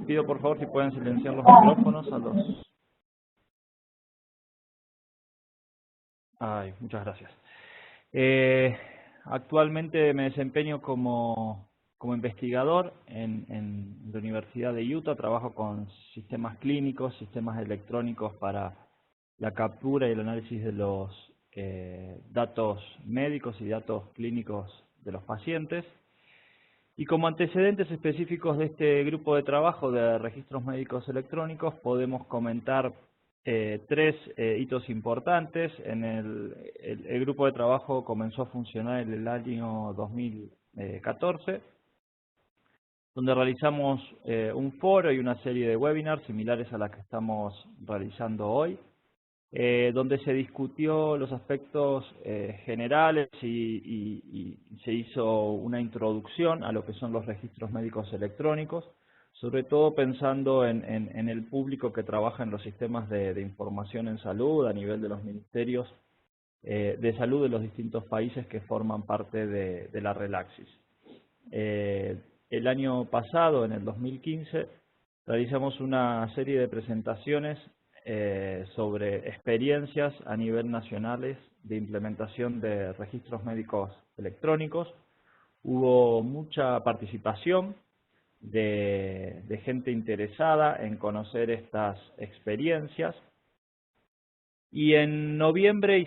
Pido por favor si pueden silenciar los micrófonos a los... Ay, muchas gracias. Actualmente me desempeño como investigador en la Universidad de Utah. Trabajo con sistemas clínicos, sistemas electrónicos para la captura y el análisis de los datos médicos y datos clínicos de los pacientes. Y como antecedentes específicos de este grupo de trabajo de registros médicos electrónicos, podemos comentar tres hitos importantes. El grupo de trabajo comenzó a funcionar en el año 2014, donde realizamos un foro y una serie de webinars similares a la que estamos realizando hoy, donde se discutió los aspectos generales y se hizo una introducción a lo que son los registros médicos electrónicos, sobre todo pensando en el público que trabaja en los sistemas de información en salud a nivel de los ministerios de salud de los distintos países que forman parte de la Relaxis. El año pasado, en el 2015, realizamos una serie de presentaciones sobre experiencias a nivel nacionales de implementación de registros médicos electrónicos. Hubo mucha participación de gente interesada en conocer estas experiencias. Y en noviembre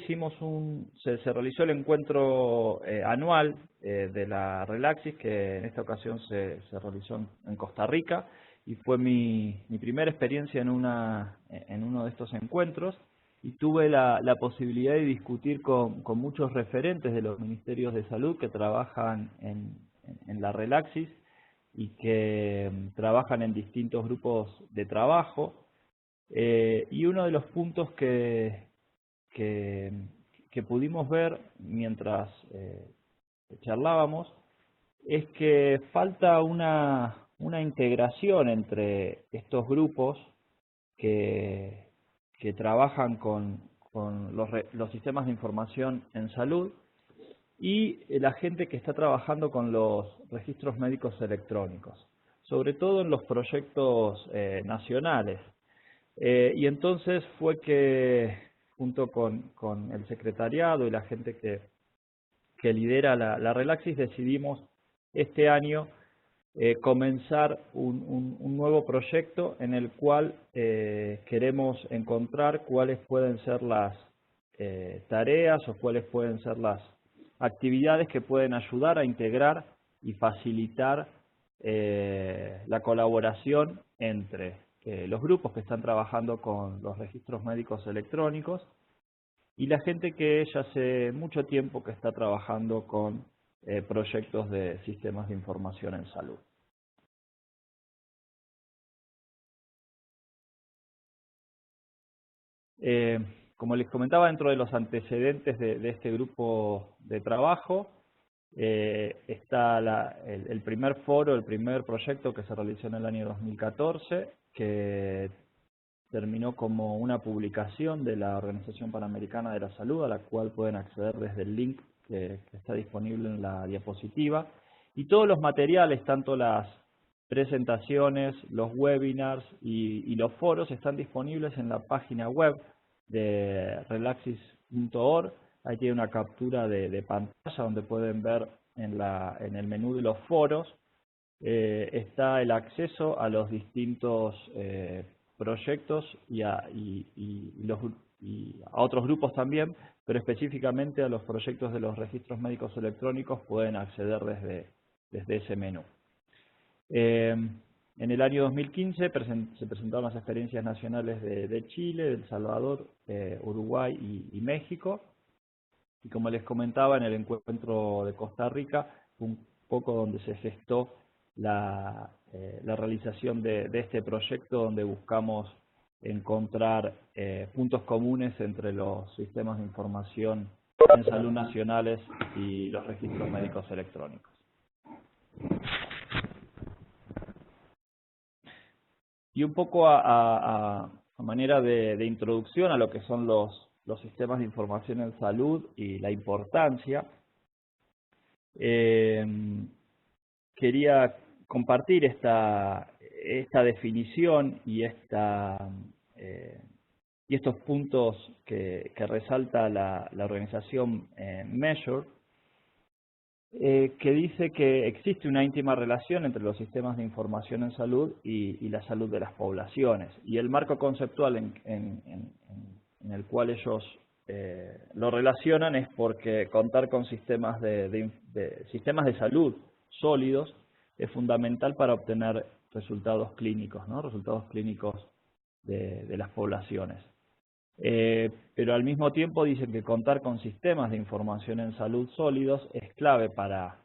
se realizó el encuentro anual de la Relaxis, que en esta ocasión se realizó en Costa Rica, y fue mi primera experiencia en uno de estos encuentros, y tuve la posibilidad de discutir con muchos referentes de los ministerios de salud que trabajan en la Relaxis y que trabajan en distintos grupos de trabajo. Y uno de los puntos que pudimos ver mientras charlábamos es que falta una integración entre estos grupos que trabajan con los sistemas de información en salud y la gente que está trabajando con los registros médicos electrónicos, sobre todo en los proyectos nacionales. Y entonces fue que, junto con el secretariado y la gente que lidera la Relaxis, decidimos este año comenzar un nuevo proyecto en el cual queremos encontrar cuáles pueden ser las tareas o cuáles pueden ser las actividades que pueden ayudar a integrar y facilitar la colaboración entre los grupos que están trabajando con los registros médicos electrónicos y la gente que ya hace mucho tiempo que está trabajando con proyectos de sistemas de información en salud. Como les comentaba, dentro de los antecedentes de este grupo de trabajo está el primer foro, el primer proyecto que se realizó en el año 2014, que terminó como una publicación de la Organización Panamericana de la Salud, a la cual pueden acceder desde el link que está disponible en la diapositiva. Y todos los materiales, tanto las presentaciones, los webinars y los foros están disponibles en la página web de relaxis.org. Ahí tiene una captura de pantalla donde pueden ver en el menú de los foros está el acceso a los distintos proyectos y a otros grupos también, pero específicamente a los proyectos de los registros médicos electrónicos pueden acceder desde ese menú. En el año 2015 se presentaron las experiencias nacionales de Chile, de El Salvador, Uruguay y México. Y como les comentaba, en el encuentro de Costa Rica, un poco donde se gestó la realización de este proyecto, donde buscamos encontrar puntos comunes entre los sistemas de información en salud nacionales y los registros médicos electrónicos. Y un poco a manera de introducción a lo que son los sistemas de información en salud y la importancia, quería compartir esta definición y estos puntos que resalta la organización Measure, que dice que existe una íntima relación entre los sistemas de información en salud y la salud de las poblaciones. Y el marco conceptual en el cual ellos lo relacionan es porque contar con sistemas sistemas de salud sólidos es fundamental para obtener resultados clínicos, ¿no? Resultados clínicos de las poblaciones. Pero al mismo tiempo dicen que contar con sistemas de información en salud sólidos es clave para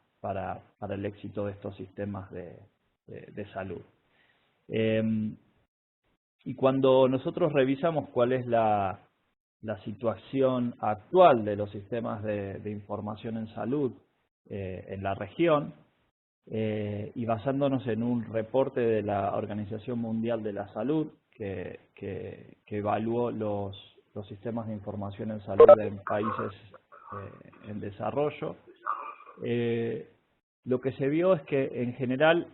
el éxito de estos sistemas de salud. Y cuando nosotros revisamos cuál es la situación actual de los sistemas de información en salud en la región, y basándonos en un reporte de la Organización Mundial de la Salud que evaluó los sistemas de información en salud en países en desarrollo, lo que se vio es que en general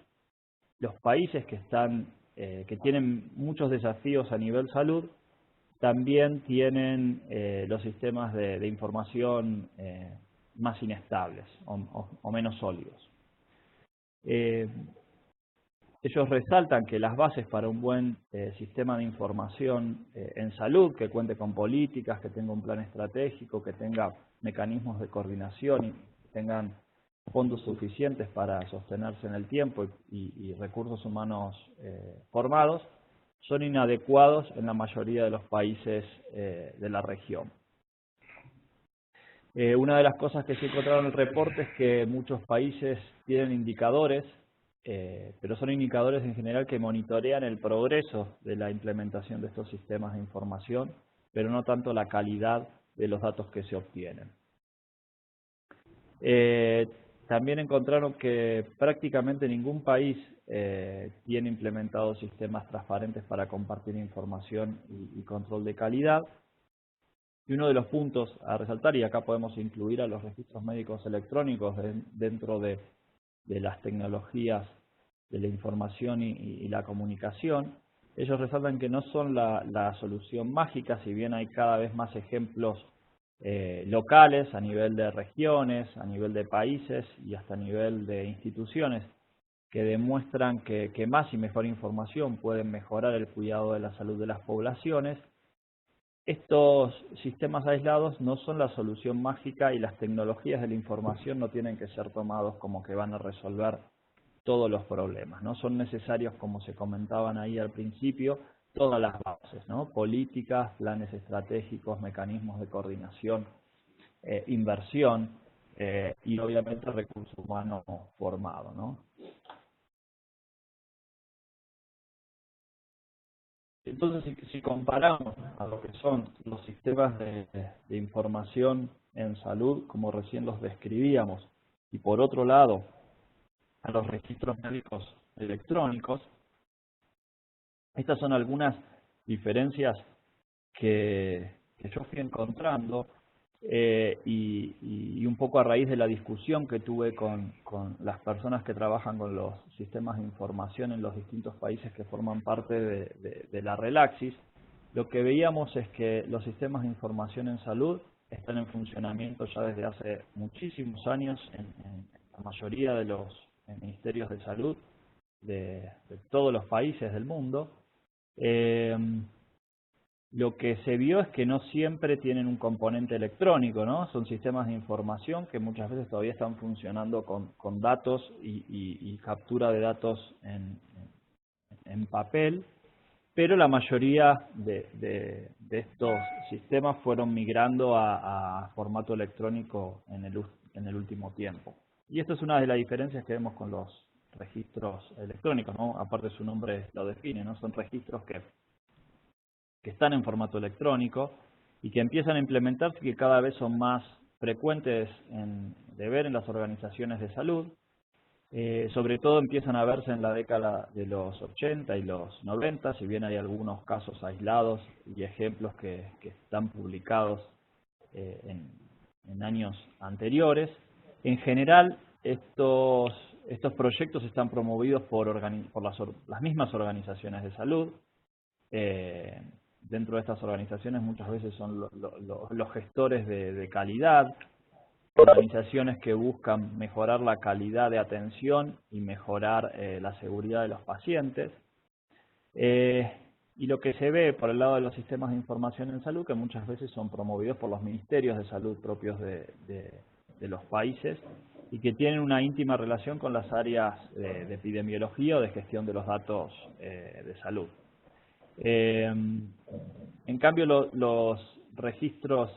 los países que tienen muchos desafíos a nivel salud también tienen los sistemas de información más inestables o menos sólidos. Ellos resaltan que las bases para un buen sistema de información en salud, que cuente con políticas, que tenga un plan estratégico, que tenga mecanismos de coordinación y tengan fondos suficientes para sostenerse en el tiempo y recursos humanos formados, son inadecuados en la mayoría de los países de la región. Una de las cosas que se encontraron en el reporte es que muchos países tienen indicadores, pero son indicadores en general que monitorean el progreso de la implementación de estos sistemas de información, pero no tanto la calidad de los datos que se obtienen. También encontraron que prácticamente ningún país tiene implementados sistemas transparentes para compartir información y control de calidad. Y uno de los puntos a resaltar, y acá podemos incluir a los registros médicos electrónicos dentro de las tecnologías de la información y la comunicación, ellos resaltan que no son la solución mágica, si bien hay cada vez más ejemplos locales, a nivel de regiones, a nivel de países y hasta a nivel de instituciones, que demuestran que más y mejor información pueden mejorar el cuidado de la salud de las poblaciones. Estos sistemas aislados no son la solución mágica y las tecnologías de la información no tienen que ser tomados como que van a resolver todos los problemas, ¿no? Son necesarios, como se comentaban ahí al principio, todas las bases, ¿no? Políticas, planes estratégicos, mecanismos de coordinación, inversión y obviamente recurso humano formado, ¿no? Entonces, si comparamos a lo que son los sistemas de información en salud, como recién los describíamos, y por otro lado, a los registros médicos electrónicos, estas son algunas diferencias que yo fui encontrando y un poco a raíz de la discusión que tuve con las personas que trabajan con los sistemas de información en los distintos países que forman parte de la Relaxis. Lo que veíamos es que los sistemas de información en salud están en funcionamiento ya desde hace muchísimos años en la mayoría de los ministerios de salud de todos los países del mundo. Lo que se vio es que no siempre tienen un componente electrónico, ¿no? Son sistemas de información que muchas veces todavía están funcionando con datos y captura de datos en papel, pero la mayoría de estos sistemas fueron migrando a formato electrónico en el último tiempo. Y esta es una de las diferencias que vemos con los registros electrónicos, ¿no? Aparte su nombre lo define, ¿no? Son registros que están en formato electrónico y que empiezan a implementarse y que cada vez son más frecuentes de ver en las organizaciones de salud. Sobre todo empiezan a verse en la década de los 80 y los 90, si bien hay algunos casos aislados y ejemplos que están publicados en años anteriores. En general, estos estos proyectos están promovidos por las mismas organizaciones de salud. Dentro de estas organizaciones muchas veces son los gestores de calidad, organizaciones que buscan mejorar la calidad de atención y mejorar la seguridad de los pacientes. Y lo que se ve por el lado de los sistemas de información en salud, que muchas veces son promovidos por los ministerios de salud propios de los países y que tienen una íntima relación con las áreas de epidemiología o de gestión de los datos de salud. En cambio, los registros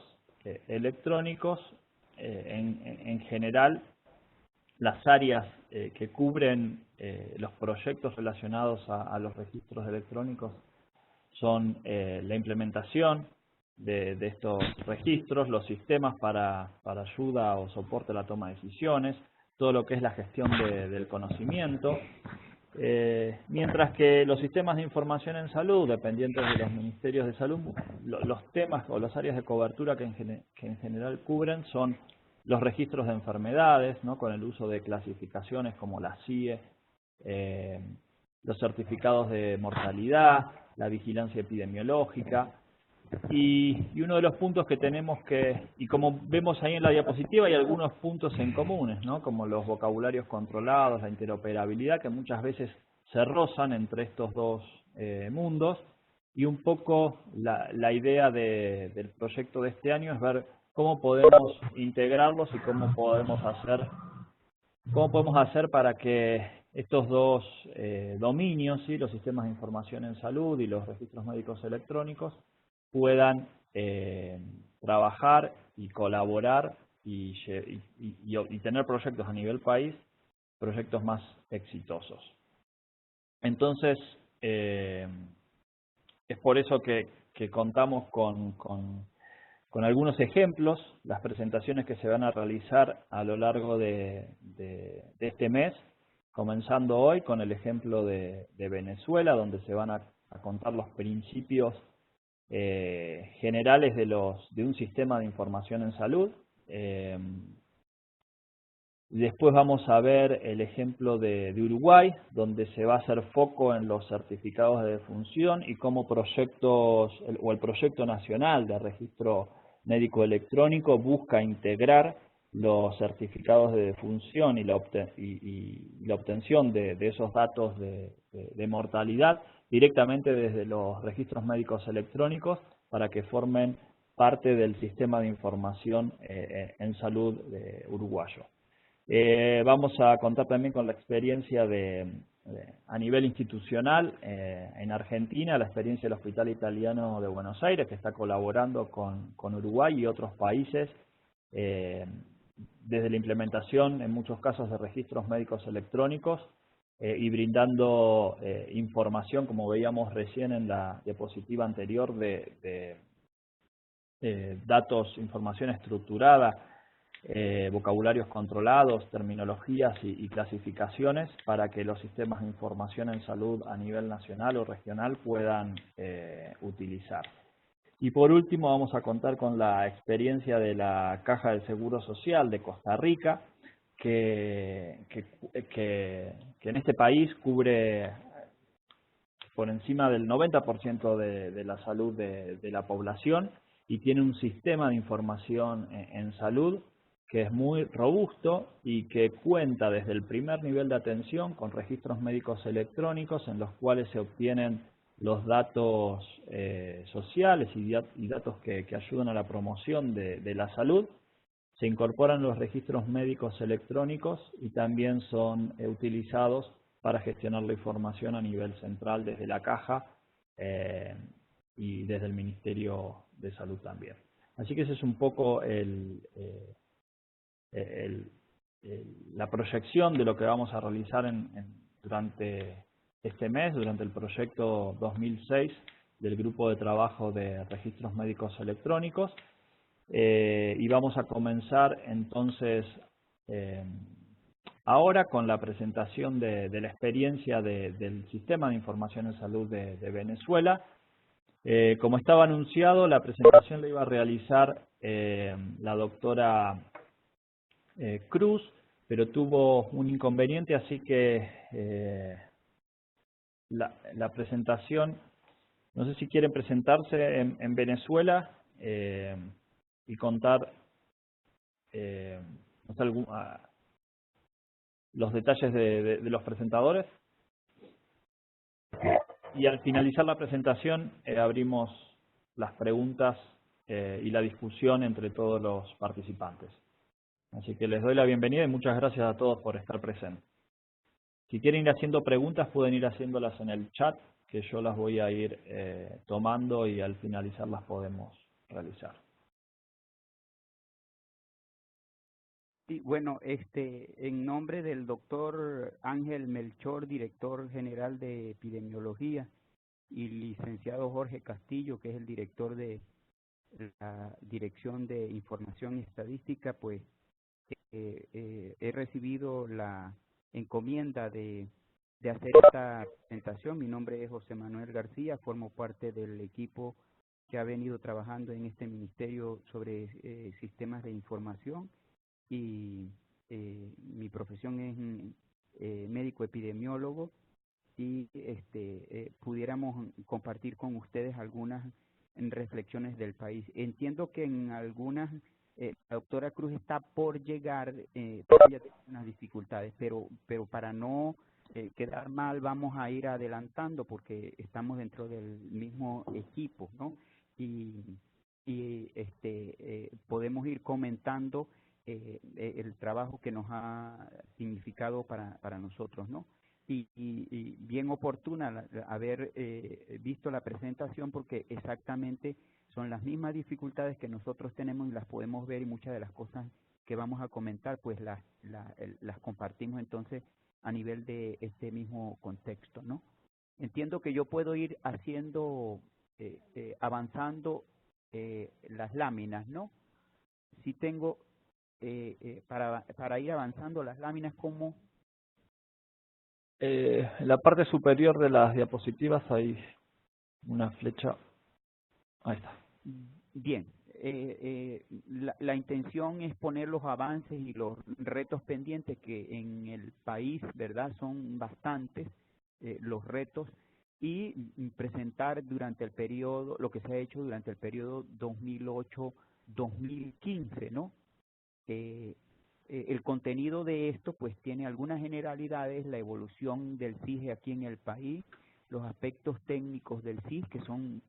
electrónicos, en general, las áreas que cubren los proyectos relacionados a los registros electrónicos son la implementación de estos registros, los sistemas para ayuda o soporte a la toma de decisiones, todo lo que es la gestión del conocimiento, mientras que los sistemas de información en salud, dependientes de los ministerios de salud, los temas o las áreas de cobertura que en general cubren son los registros de enfermedades, ¿no? Con el uso de clasificaciones como la CIE, los certificados de mortalidad, la vigilancia epidemiológica. Y uno de los puntos que tenemos y como vemos ahí en la diapositiva, hay algunos puntos en comunes, ¿no? Como los vocabularios controlados, la interoperabilidad, que muchas veces se rozan entre estos dos mundos. Y un poco la idea del proyecto de este año es ver cómo podemos integrarlos y cómo podemos hacer para que estos dos dominios, ¿sí? Los sistemas de información en salud y los registros médicos electrónicos, puedan trabajar y colaborar y tener proyectos a nivel país, proyectos más exitosos. Entonces, es por eso que contamos con algunos ejemplos, las presentaciones que se van a realizar a lo largo de este mes, comenzando hoy con el ejemplo de Venezuela, donde se van a contar los principios generales de un sistema de información en salud. Después vamos a ver el ejemplo de Uruguay, donde se va a hacer foco en los certificados de defunción y cómo el proyecto nacional de registro médico electrónico busca integrar los certificados de defunción y la obtención de esos datos de mortalidad directamente desde los registros médicos electrónicos para que formen parte del sistema de información en salud uruguayo. Vamos a contar también con la experiencia a nivel institucional en Argentina, la experiencia del Hospital Italiano de Buenos Aires, que está colaborando con Uruguay y otros países desde la implementación, en muchos casos, de registros médicos electrónicos y brindando información, como veíamos recién en la diapositiva anterior, de datos, información estructurada, vocabularios controlados, terminologías y clasificaciones para que los sistemas de información en salud a nivel nacional o regional puedan utilizar. Y por último vamos a contar con la experiencia de la Caja del Seguro Social de Costa Rica, que en este país cubre por encima del 90% de la salud de la población y tiene un sistema de información en salud que es muy robusto y que cuenta desde el primer nivel de atención con registros médicos electrónicos en los cuales se obtienen los datos sociales y datos que ayudan a la promoción de la salud. Se incorporan los registros médicos electrónicos y también son utilizados para gestionar la información a nivel central desde la caja y desde el Ministerio de Salud también. Así que ese es un poco la proyección de lo que vamos a realizar durante este mes, durante el proyecto 2006 del Grupo de Trabajo de Registros Médicos Electrónicos. Y vamos a comenzar entonces ahora con la presentación de la experiencia del Sistema de Información en Salud de Venezuela. Como estaba anunciado, la presentación la iba a realizar la doctora Cruz, pero tuvo un inconveniente, así que la presentación, no sé si quieren presentarse en Venezuela y contar no sé, los detalles de los presentadores. Y al finalizar la presentación abrimos las preguntas y la discusión entre todos los participantes. Así que les doy la bienvenida y muchas gracias a todos por estar presentes. Si quieren ir haciendo preguntas, pueden ir haciéndolas en el chat, que yo las voy a ir tomando y al finalizar las podemos realizar. Sí, bueno, en nombre del doctor Ángel Melchor, director general de epidemiología, y licenciado Jorge Castillo, que es el director de la Dirección de Información y Estadística, pues he recibido la encomienda de hacer esta presentación. Mi nombre es José Manuel García, formo parte del equipo que ha venido trabajando en este ministerio sobre sistemas de información, y mi profesión es médico epidemiólogo, y pudiéramos compartir con ustedes algunas reflexiones del país. Entiendo que en algunas la doctora Cruz está por llegar, todavía tiene unas dificultades, pero para no quedar mal vamos a ir adelantando porque estamos dentro del mismo equipo, ¿no? Y podemos ir comentando el trabajo que nos ha significado para nosotros, ¿no? Y bien oportuna haber visto la presentación, porque exactamente son las mismas dificultades que nosotros tenemos y las podemos ver, y muchas de las cosas que vamos a comentar pues las compartimos entonces a nivel de este mismo contexto, ¿no? Entiendo que yo puedo ir haciendo, avanzando las láminas, ¿no? Si tengo para ir avanzando las láminas, como En la parte superior de las diapositivas hay una flecha. Ahí está. bien, la intención es poner los avances y los retos pendientes que en el país, ¿verdad? Son bastantes los retos, y presentar durante el periodo, lo que se ha hecho durante el periodo 2008-2015, ¿no? El contenido de esto pues tiene algunas generalidades: la evolución del CISE aquí en el país, los aspectos técnicos del CIS que son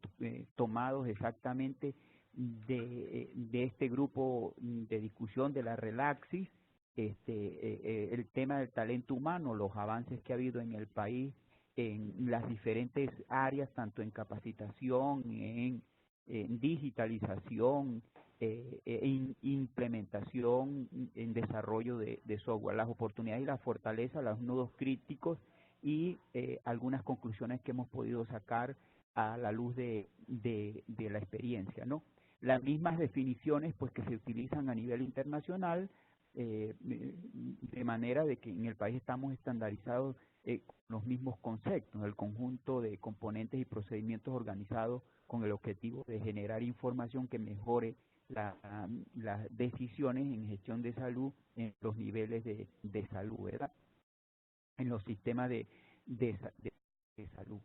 tomados exactamente de este grupo de discusión de la Relaxis, el tema del talento humano, los avances que ha habido en el país en las diferentes áreas, tanto en capacitación, en digitalización, implementación, en desarrollo de software, las oportunidades y las fortalezas, los nudos críticos, y algunas conclusiones que hemos podido sacar a la luz de la experiencia, ¿no? Las mismas definiciones pues que se utilizan a nivel internacional, de manera de que en el país estamos estandarizados con los mismos conceptos, el conjunto de componentes y procedimientos organizados con el objetivo de generar información que mejore las decisiones en gestión de salud en los niveles de salud, ¿verdad? En los sistemas de salud.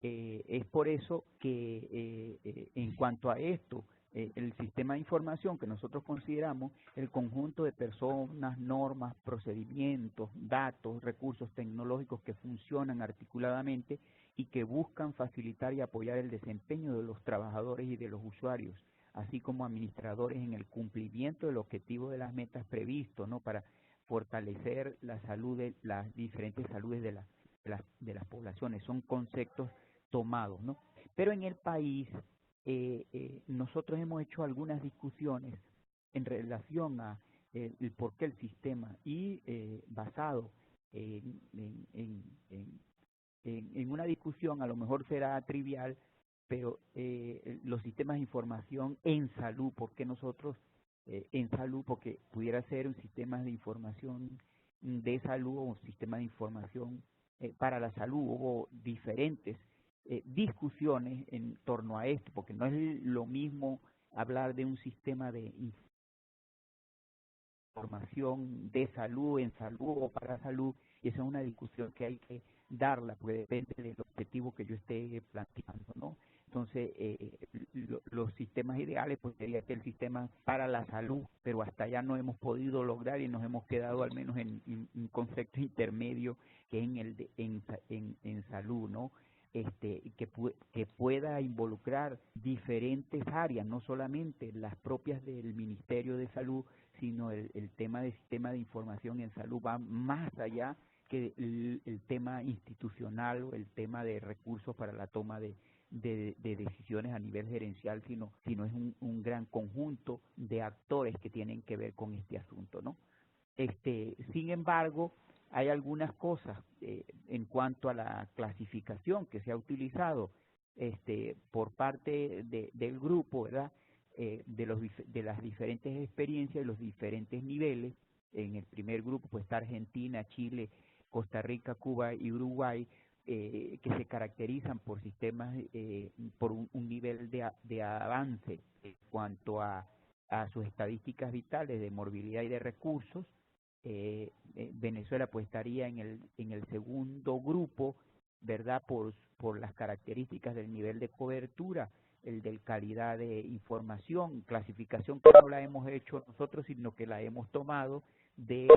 Es por eso que en cuanto a esto, el sistema de información que nosotros consideramos el conjunto de personas, normas, procedimientos, datos, recursos tecnológicos que funcionan articuladamente y que buscan facilitar y apoyar el desempeño de los trabajadores y de los usuarios, así como administradores, en el cumplimiento del objetivo de las metas previstos, ¿no? Para fortalecer la salud de las diferentes saludes de las poblaciones. Son conceptos tomados, ¿no? Pero en el país nosotros hemos hecho algunas discusiones en relación a el por qué el sistema, y basado en una discusión, a lo mejor será trivial, pero los sistemas de información en salud, ¿por qué nosotros en salud? Porque pudiera ser un sistema de información de salud o un sistema de información para la salud. Hubo diferentes discusiones en torno a esto, porque no es lo mismo hablar de un sistema de información de salud, en salud o para salud, y esa es una discusión que hay que darla, porque depende del objetivo que yo esté planteando, ¿no? Entonces, los sistemas ideales, pues sería que el sistema para la salud, pero hasta allá no hemos podido lograr y nos hemos quedado al menos en un concepto intermedio que es en salud, ¿no? Que pueda involucrar diferentes áreas, no solamente las propias del Ministerio de Salud, sino el tema del sistema de información en salud va más allá que el tema institucional o el tema de recursos para la toma de decisiones a nivel gerencial, sino es un gran conjunto de actores que tienen que ver con este asunto, ¿no? Sin embargo, hay algunas cosas en cuanto a la clasificación que se ha utilizado por parte del grupo, ¿verdad? De las diferentes experiencias y los diferentes niveles. En el primer grupo pues está Argentina, Chile, Costa Rica, Cuba y Uruguay, que se caracterizan por sistemas, por un nivel de avance en cuanto a sus estadísticas vitales de morbilidad y de recursos. Venezuela pues estaría en el segundo grupo, ¿verdad? Por las características del nivel de cobertura, el de calidad de información, clasificación que no la hemos hecho nosotros, sino que la hemos tomado del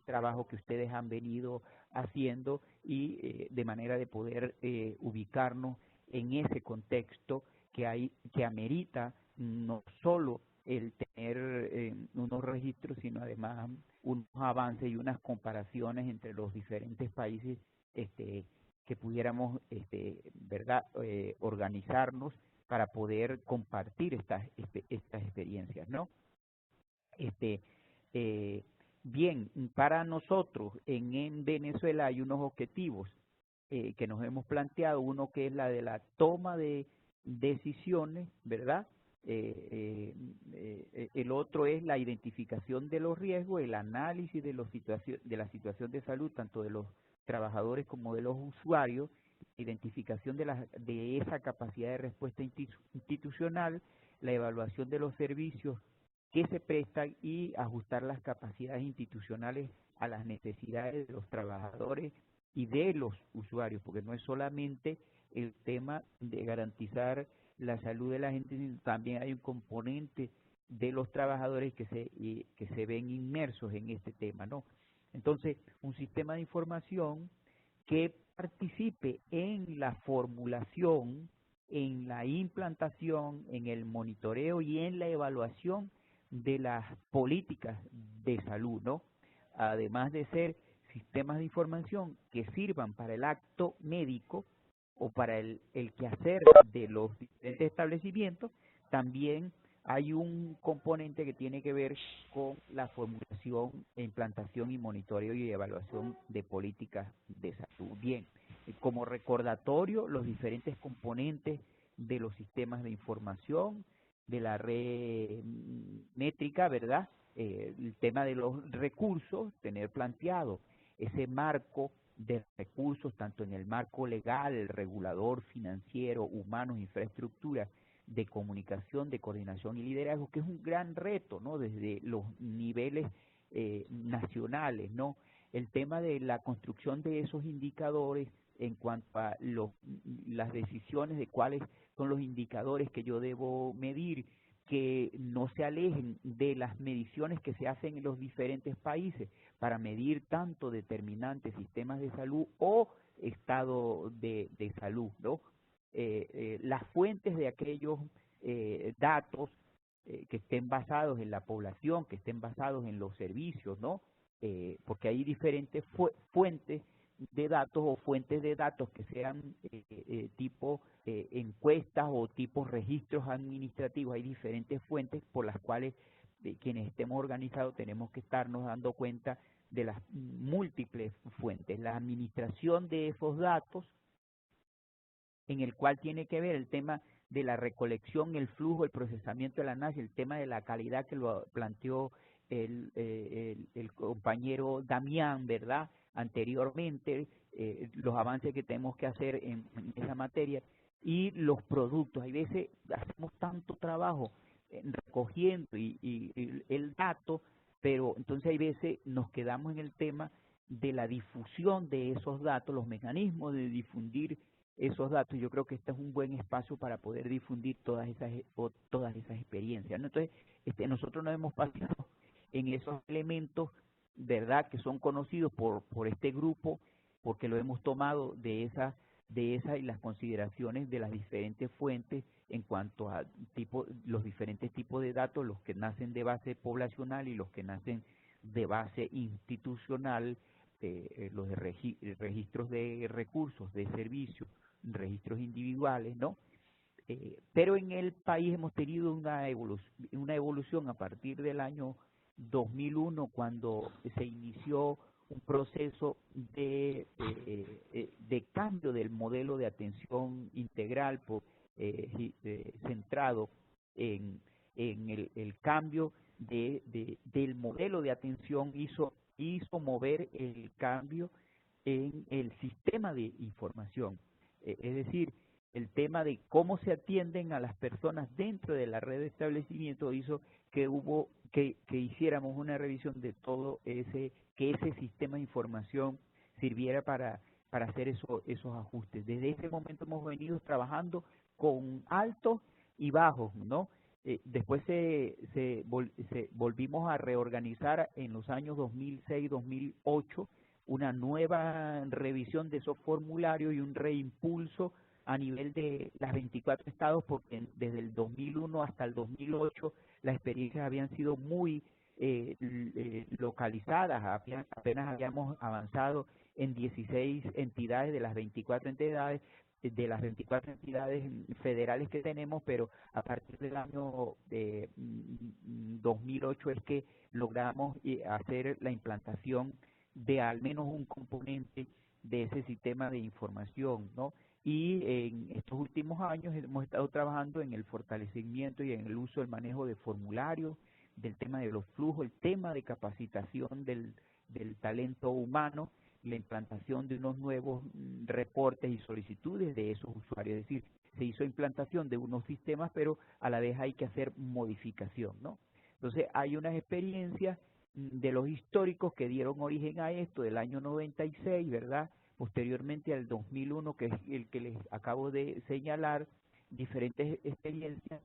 trabajo que ustedes han venido haciendo y de manera de poder ubicarnos en ese contexto que amerita no solo el tener unos registros, sino además unos avances y unas comparaciones entre los diferentes países que pudiéramos, ¿verdad?, organizarnos para poder compartir estas experiencias, ¿no? Bien, para nosotros en Venezuela hay unos objetivos que nos hemos planteado, uno que es la de la toma de decisiones, ¿verdad? El otro es la identificación de los riesgos, el análisis de la situación de salud, tanto de los trabajadores como de los usuarios, identificación de esa capacidad de respuesta institucional, la evaluación de los servicios que se prestan y ajustar las capacidades institucionales a las necesidades de los trabajadores y de los usuarios, porque no es solamente el tema de garantizar la salud de la gente, sino también hay un componente de los trabajadores que se ven inmersos en este tema, ¿no? Entonces, un sistema de información que participe en la formulación, en la implantación, en el monitoreo y en la evaluación de las políticas de salud, ¿no? Además de ser sistemas de información que sirvan para el acto médico o para el quehacer de los diferentes establecimientos, también hay un componente que tiene que ver con la formulación, implantación y monitoreo y evaluación de políticas de salud. Bien, como recordatorio, los diferentes componentes de los sistemas de información, de la red métrica, ¿verdad? El tema de los recursos, tener planteado ese marco de recursos, tanto en el marco legal, el regulador, financiero, humanos, infraestructura, de comunicación, de coordinación y liderazgo, que es un gran reto, ¿no? Desde los niveles nacionales, ¿no? El tema de la construcción de esos indicadores en cuanto a las decisiones de cuáles son los indicadores que yo debo medir, que no se alejen de las mediciones que se hacen en los diferentes países para medir tanto determinantes sistemas de salud o estado de salud, ¿no? Las fuentes de aquellos datos que estén basados en la población, que estén basados en los servicios, ¿no? Porque hay diferentes fuentes de datos o fuentes de datos que sean tipo encuestas o tipo registros administrativos. Hay diferentes fuentes por las cuales quienes estemos organizados tenemos que estarnos dando cuenta de las múltiples fuentes. La administración de esos datos, en el cual tiene que ver el tema de la recolección, el flujo, el procesamiento del análisis, el tema de la calidad que lo planteó el compañero Damián, ¿verdad?, anteriormente, los avances que tenemos que hacer en esa materia, y los productos. Hay veces hacemos tanto trabajo recogiendo y el dato, pero entonces hay veces nos quedamos en el tema de la difusión de esos datos, los mecanismos de difundir esos datos. Yo creo que este es un buen espacio para poder difundir todas esas experiencias, ¿no? Entonces, nosotros nos hemos pasado en esos elementos, ¿verdad?, que son conocidos por este grupo, porque lo hemos tomado de esa y las consideraciones de las diferentes fuentes en cuanto a los diferentes tipos de datos, los que nacen de base poblacional y los que nacen de base institucional, los de registros de recursos, de servicios, registros individuales, ¿no? Pero en el país hemos tenido una evolución a partir del año 2001, cuando se inició un proceso de cambio del modelo de atención integral centrado en el cambio del modelo de atención, hizo mover el cambio en el sistema de información. Es decir, el tema de cómo se atienden a las personas dentro de la red de establecimiento hizo que hiciéramos una revisión de todo que ese sistema de información sirviera para hacer esos ajustes. Desde ese momento hemos venido trabajando con altos y bajos, ¿no? Después volvimos a reorganizar en los años 2006-2008 una nueva revisión de esos formularios y un reimpulso a nivel de las 24 estados, porque desde el 2001 hasta el 2008 las experiencias habían sido muy localizadas, apenas habíamos avanzado en 16 entidades de las 24 entidades, federales que tenemos, pero a partir del año 2008 es que logramos hacer la implantación de al menos un componente de ese sistema de información, ¿no? Y en estos últimos años hemos estado trabajando en el fortalecimiento y en el uso del manejo de formularios, del tema de los flujos, el tema de capacitación del talento humano, la implantación de unos nuevos reportes y solicitudes de esos usuarios. Es decir, se hizo implantación de unos sistemas, pero a la vez hay que hacer modificación, ¿no? Entonces hay unas experiencias de los históricos que dieron origen a esto del año 96, ¿verdad? Posteriormente al 2001, que es el que les acabo de señalar, diferentes experiencias,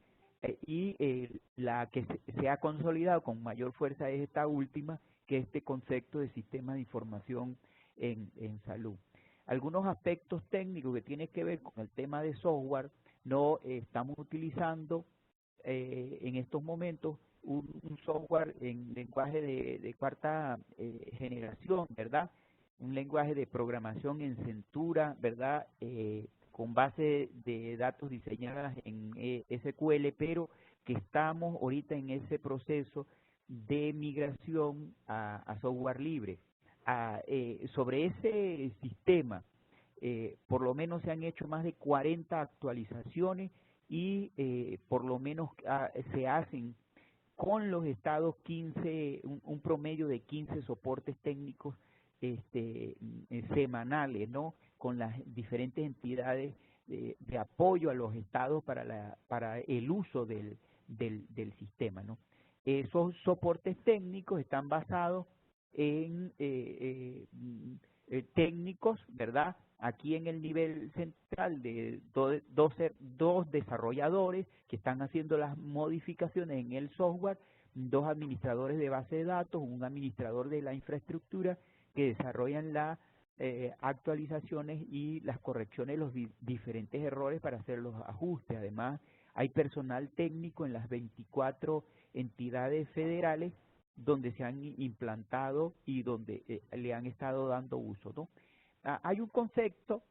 la que se ha consolidado con mayor fuerza es esta última, que es este concepto de sistema de información en salud. Algunos aspectos técnicos que tienen que ver con el tema de software, no estamos utilizando en estos momentos un software en lenguaje de cuarta generación, ¿verdad? Un lenguaje de programación en Centura, ¿verdad? Con base de datos diseñadas en SQL, pero que estamos ahorita en ese proceso de migración a software libre. Sobre ese sistema, por lo menos se han hecho más de 40 actualizaciones y por lo menos se hacen con los estados 15, un promedio de 15 soportes técnicos semanales, ¿no? Con las diferentes entidades de apoyo a los estados para el uso del sistema, ¿no? Esos soportes técnicos están basados en técnicos, ¿verdad? Aquí en el nivel central de dos desarrolladores que están haciendo las modificaciones en el software, dos administradores de base de datos, un administrador de la infraestructura que desarrollan las actualizaciones y las correcciones de los diferentes errores para hacer los ajustes. Además, hay personal técnico en las 24 entidades federales donde se han implantado y donde le han estado dando uso, ¿no? Hay un concepto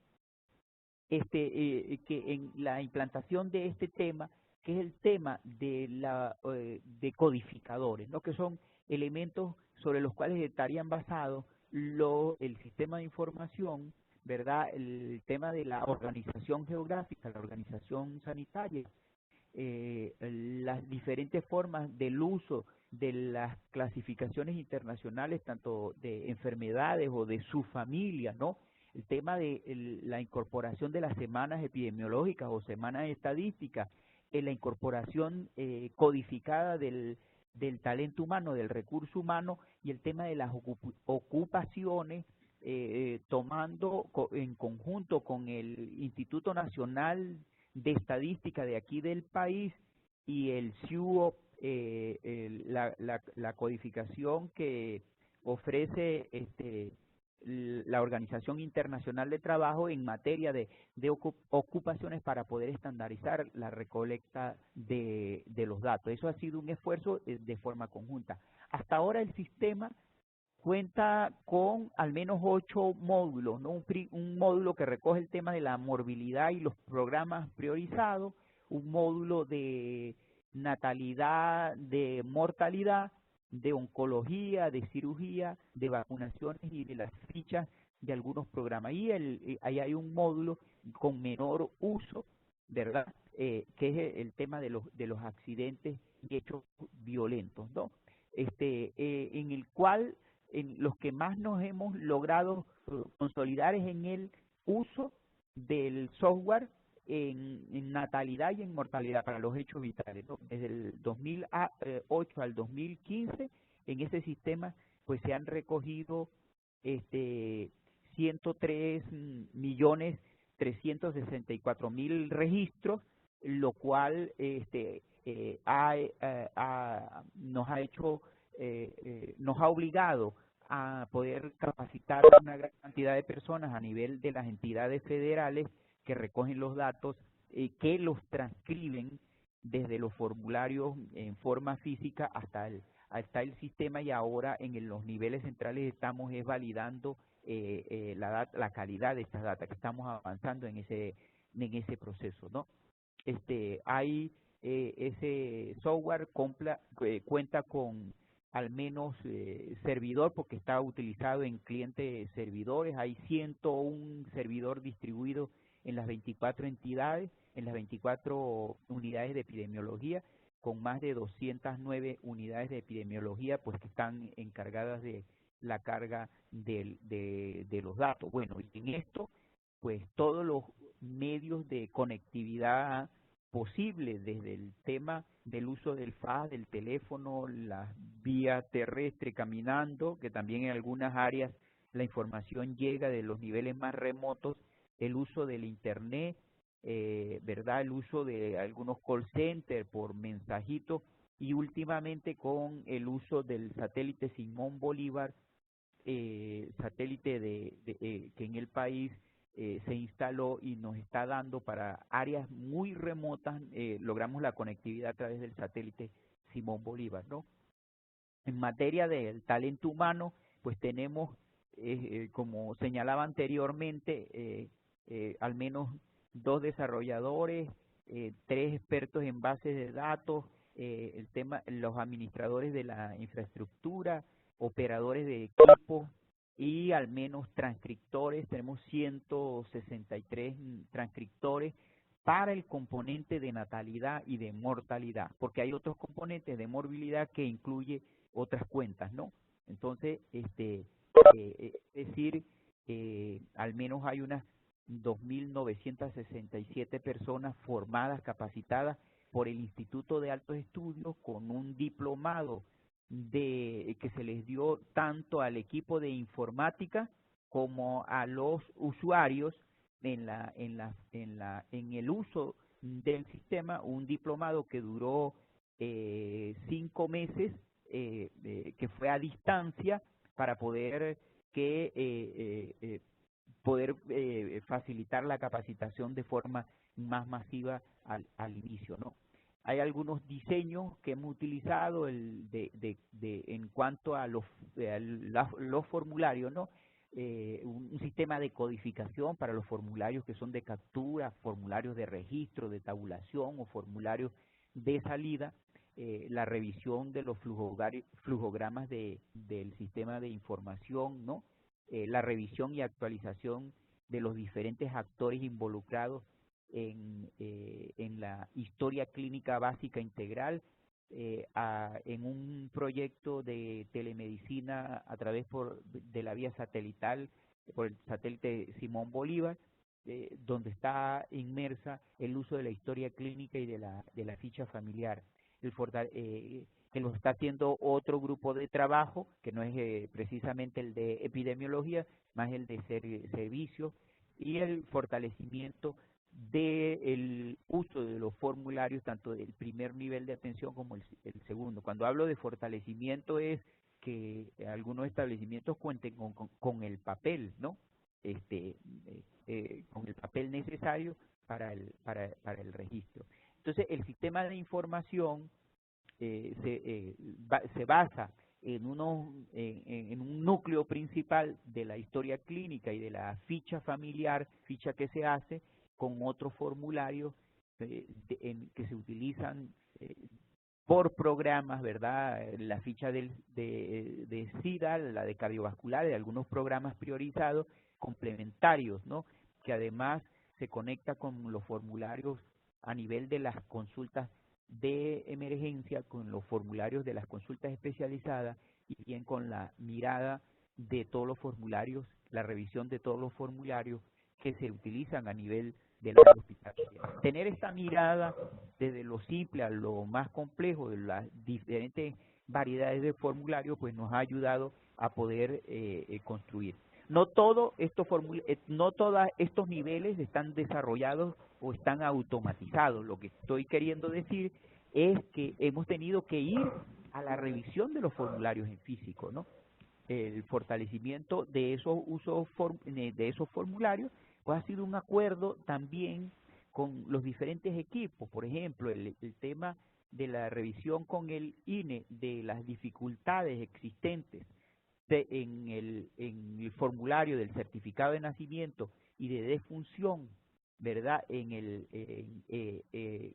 que en la implantación de este tema, que es el tema de codificadores, ¿no? Que son elementos sobre los cuales estarían basados el sistema de información, ¿verdad? El tema de la organización geográfica, la organización sanitaria, las diferentes formas del uso de las clasificaciones internacionales, tanto de enfermedades o de su familia, ¿no? El tema de la incorporación de las semanas epidemiológicas o semanas estadísticas, la incorporación codificada del del talento humano, del recurso humano y el tema de las ocupaciones, tomando en conjunto con el Instituto Nacional de Estadística de aquí del país y el CIUO, la codificación que ofrece la Organización Internacional de Trabajo en materia de ocupaciones para poder estandarizar la recolecta de los datos. Eso ha sido un esfuerzo de forma conjunta. Hasta ahora el sistema cuenta con al menos 8 módulos, ¿no? Un módulo que recoge el tema de la morbilidad y los programas priorizados, un módulo de natalidad, de mortalidad, de oncología, de cirugía, de vacunaciones y de las fichas de algunos programas. Y ahí hay un módulo con menor uso, ¿verdad? Que es el tema de los accidentes y hechos violentos, ¿no? En el cual en los que más nos hemos logrado consolidar es en el uso del software en natalidad y en mortalidad para los hechos vitales, ¿no? Desde el 2008 al 2015, en ese sistema pues se han recogido 103.364.000 registros, lo cual nos ha hecho, nos ha obligado a poder capacitar a una gran cantidad de personas a nivel de las entidades federales que recogen los datos, que los transcriben desde los formularios en forma física hasta el sistema, y ahora en los niveles centrales estamos validando la calidad de estas datas, que estamos avanzando en ese proceso, ¿no? Hay ese software cuenta con al menos servidor, porque está utilizado en clientes servidores. Hay 101 servidor distribuido en las 24 entidades, en las 24 unidades de epidemiología, con más de 209 unidades de epidemiología pues que están encargadas de la carga de los datos. Bueno, y en esto pues todos los medios de conectividad posible, desde el tema del uso del fax, del teléfono, la vía terrestre, caminando, que también en algunas áreas la información llega de los niveles más remotos, el uso del internet, ¿verdad? El uso de algunos call centers por mensajito, y últimamente con el uso del satélite Simón Bolívar, satélite que en el país se instaló y nos está dando para áreas muy remotas, logramos la conectividad a través del satélite Simón Bolívar, ¿no? En materia del talento humano, pues tenemos, como señalaba anteriormente, al menos 2 desarrolladores, 3 expertos en bases de datos, los administradores de la infraestructura, operadores de equipo y al menos transcriptores. Tenemos 163 transcriptores para el componente de natalidad y de mortalidad, porque hay otros componentes de morbilidad que incluye otras cuentas, ¿no? Entonces, es decir, al menos hay unas 2.967 personas formadas, capacitadas por el Instituto de Altos Estudios, con un diplomado que se les dio tanto al equipo de informática como a los usuarios en el uso del sistema, un diplomado que duró 5 meses, que fue a distancia para poder facilitar la capacitación de forma más masiva al inicio, ¿no? Hay algunos diseños que hemos utilizado en cuanto a los formularios, ¿no? Un sistema de codificación para los formularios que son de captura, formularios de registro, de tabulación o formularios de salida, la revisión de los flujogramas del sistema de información, ¿no? La revisión y actualización de los diferentes actores involucrados en la historia clínica básica integral, en un proyecto de telemedicina a través de la vía satelital, por el satélite Simón Bolívar, donde está inmersa el uso de la historia clínica y de la ficha familiar, que lo está haciendo otro grupo de trabajo, que no es precisamente el de epidemiología, más el de servicios, y el fortalecimiento del uso de los formularios, tanto del primer nivel de atención como el segundo. Cuando hablo de fortalecimiento es que algunos establecimientos cuenten con el papel, ¿no? Con el papel necesario para el registro. Entonces, el sistema de información se basa en un núcleo principal de la historia clínica y de la ficha familiar, ficha que se hace con otros formularios que se utilizan por programas, ¿verdad? La ficha de SIDA, la de cardiovascular, de algunos programas priorizados, complementarios, ¿no? Que además se conecta con los formularios a nivel de las consultas de emergencia, con los formularios de las consultas especializadas y bien con la mirada de todos los formularios, la revisión de todos los formularios que se utilizan a nivel de la hospital. Tener esta mirada desde lo simple a lo más complejo de las diferentes variedades de formularios, pues nos ha ayudado a poder construir. No todos estos niveles están desarrollados o están automatizados. Lo que estoy queriendo decir es que hemos tenido que ir a la revisión de los formularios en físico, ¿no? El fortalecimiento de esos formularios pues ha sido un acuerdo también con los diferentes equipos. Por ejemplo, el tema de la revisión con el INE de las dificultades existentes en el formulario del certificado de nacimiento y de defunción, ¿verdad?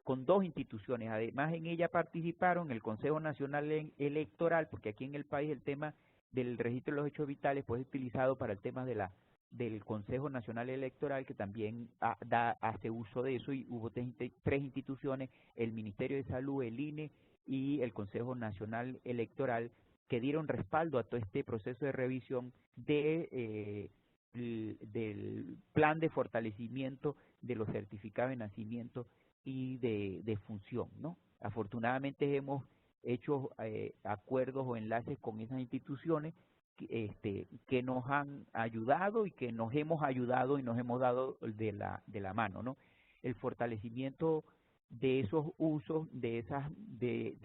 Con dos instituciones. Además, en ella participaron el Consejo Nacional Electoral, porque aquí en el país el tema del registro de los hechos vitales pues es utilizado para el tema del Consejo Nacional Electoral, que también hace uso de eso, y hubo tres instituciones, el Ministerio de Salud, el INE y el Consejo Nacional Electoral, que dieron respaldo a todo este proceso de revisión del plan de fortalecimiento de los certificados de nacimiento y de función, ¿no? Afortunadamente hemos hecho acuerdos o enlaces con esas instituciones que nos han ayudado y que nos hemos ayudado y nos hemos dado de la mano, ¿no? El fortalecimiento de esos usos, de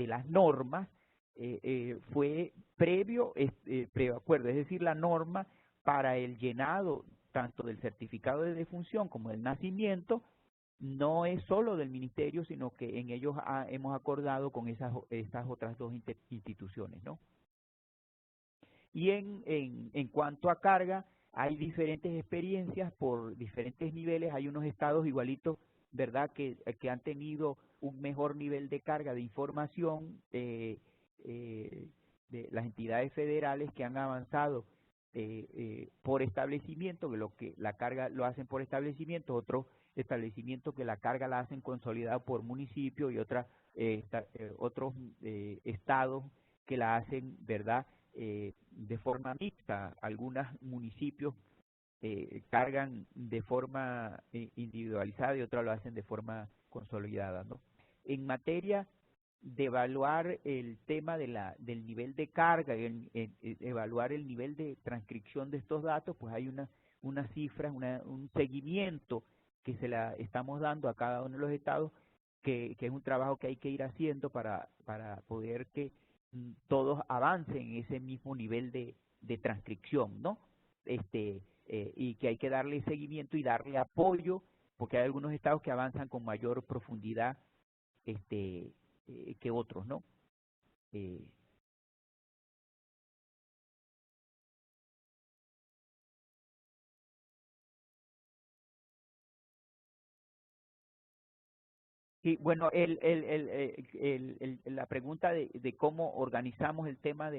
las normas, fue previo acuerdo, es decir, la norma para el llenado tanto del certificado de defunción como del nacimiento no es solo del ministerio, sino que en ellos hemos acordado con esas otras dos instituciones, ¿no? Y en cuanto a carga, hay diferentes experiencias por diferentes niveles. Hay unos estados igualitos, ¿verdad?, que han tenido un mejor nivel de carga de información, de las entidades federales que han avanzado por establecimiento, que la carga lo hacen por establecimiento, otros establecimientos que la carga la hacen consolidada por municipio y otros estados que la hacen, ¿verdad?, de forma mixta. Algunos municipios cargan de forma individualizada y otros lo hacen de forma consolidada, ¿no? En materia de evaluar el tema del nivel de carga, evaluar el nivel de transcripción de estos datos, pues hay unas cifras, un seguimiento que se la estamos dando a cada uno de los estados, que es un trabajo que hay que ir haciendo para poder que todos avancen en ese mismo nivel de transcripción, ¿no? Y que hay que darle seguimiento y darle apoyo, porque hay algunos estados que avanzan con mayor profundidad que otros, ¿no? Y bueno, la pregunta de cómo organizamos el tema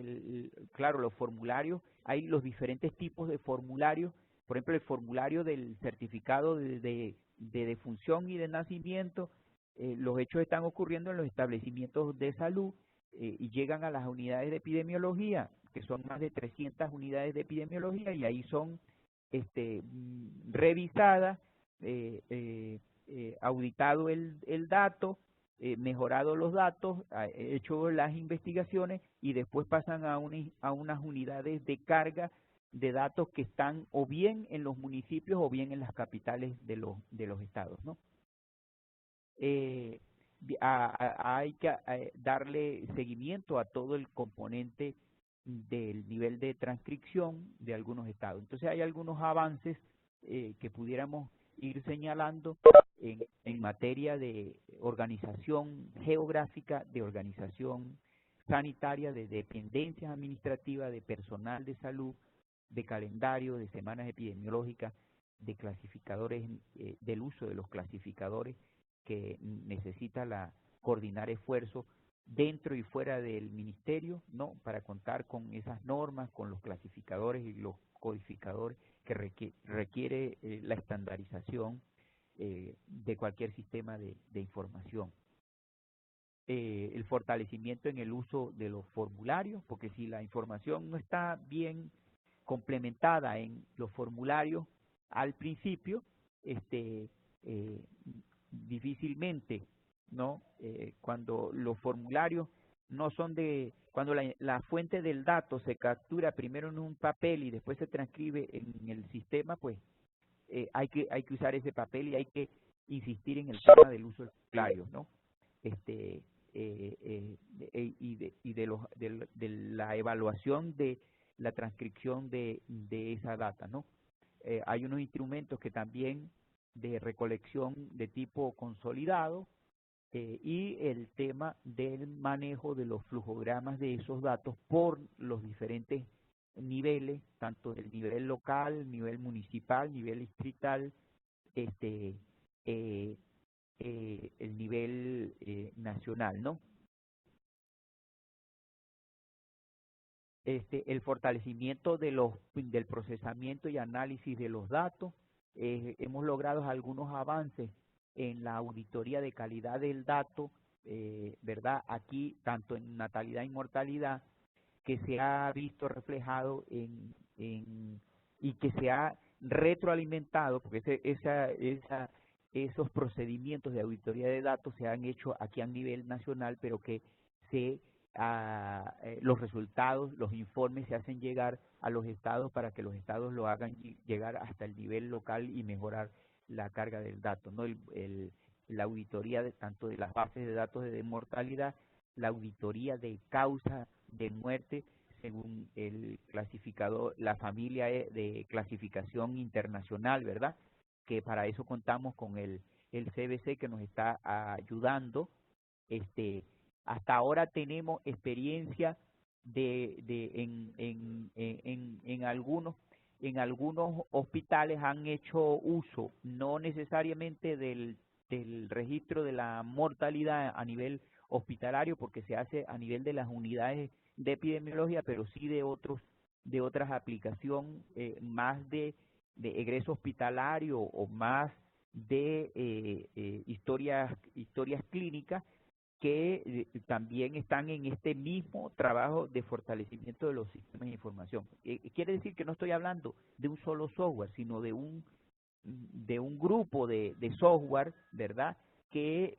claro, los formularios, hay los diferentes tipos de formularios. Por ejemplo, el formulario del certificado de defunción y de nacimiento, los hechos están ocurriendo en los establecimientos de salud y llegan a las unidades de epidemiología, que son más de 300 unidades de epidemiología, y ahí son revisadas, auditado el dato, mejorado los datos, hecho las investigaciones y después pasan a unas unidades de carga de datos que están o bien en los municipios o bien en las capitales de los estados, ¿no? Hay que darle seguimiento a todo el componente del nivel de transcripción de algunos estados. Entonces hay algunos avances que pudiéramos ir señalando en materia de organización geográfica, de organización sanitaria, de dependencias administrativas, de personal de salud, de calendario, de semanas epidemiológicas, de clasificadores, del uso de los clasificadores que necesita coordinar esfuerzos dentro y fuera del ministerio, ¿no? Para contar con esas normas, con los clasificadores y los codificadores que requiere la estandarización de cualquier sistema de información. El fortalecimiento en el uso de los formularios, porque si la información no está bien complementada en los formularios al principio, difícilmente, ¿no? Cuando los formularios no son cuando la fuente del dato se captura primero en un papel y después se transcribe en el sistema, pues hay que usar ese papel y hay que insistir en el tema del uso del formulario, ¿no? De la evaluación de la transcripción de esa data, ¿no? Hay unos instrumentos que también de recolección de tipo consolidado y el tema del manejo de los flujogramas de esos datos por los diferentes niveles, tanto el nivel local, nivel municipal, nivel distrital, el nivel nacional, ¿no? El fortalecimiento del procesamiento y análisis de los datos. Hemos logrado algunos avances en la auditoría de calidad del dato, ¿verdad? Aquí, tanto en natalidad y mortalidad, que se ha visto reflejado y que se ha retroalimentado, porque esos procedimientos de auditoría de datos se han hecho aquí a nivel nacional, pero que los resultados, los informes se hacen llegar a los estados para que los estados lo hagan llegar hasta el nivel local y mejorar la carga del dato, ¿no? La auditoría tanto de las bases de datos de mortalidad, la auditoría de causa de muerte según el clasificador, la familia de clasificación internacional, ¿verdad? Que para eso contamos con el CBC que nos está ayudando. Hasta ahora tenemos experiencia en algunos hospitales han hecho uso, no necesariamente del registro de la mortalidad a nivel hospitalario, porque se hace a nivel de las unidades de epidemiología, pero sí de otras aplicaciones más de egreso hospitalario o más de historias clínicas que también están en este mismo trabajo de fortalecimiento de los sistemas de información. Quiere decir que no estoy hablando de un solo software, sino de un grupo de software, ¿verdad?, que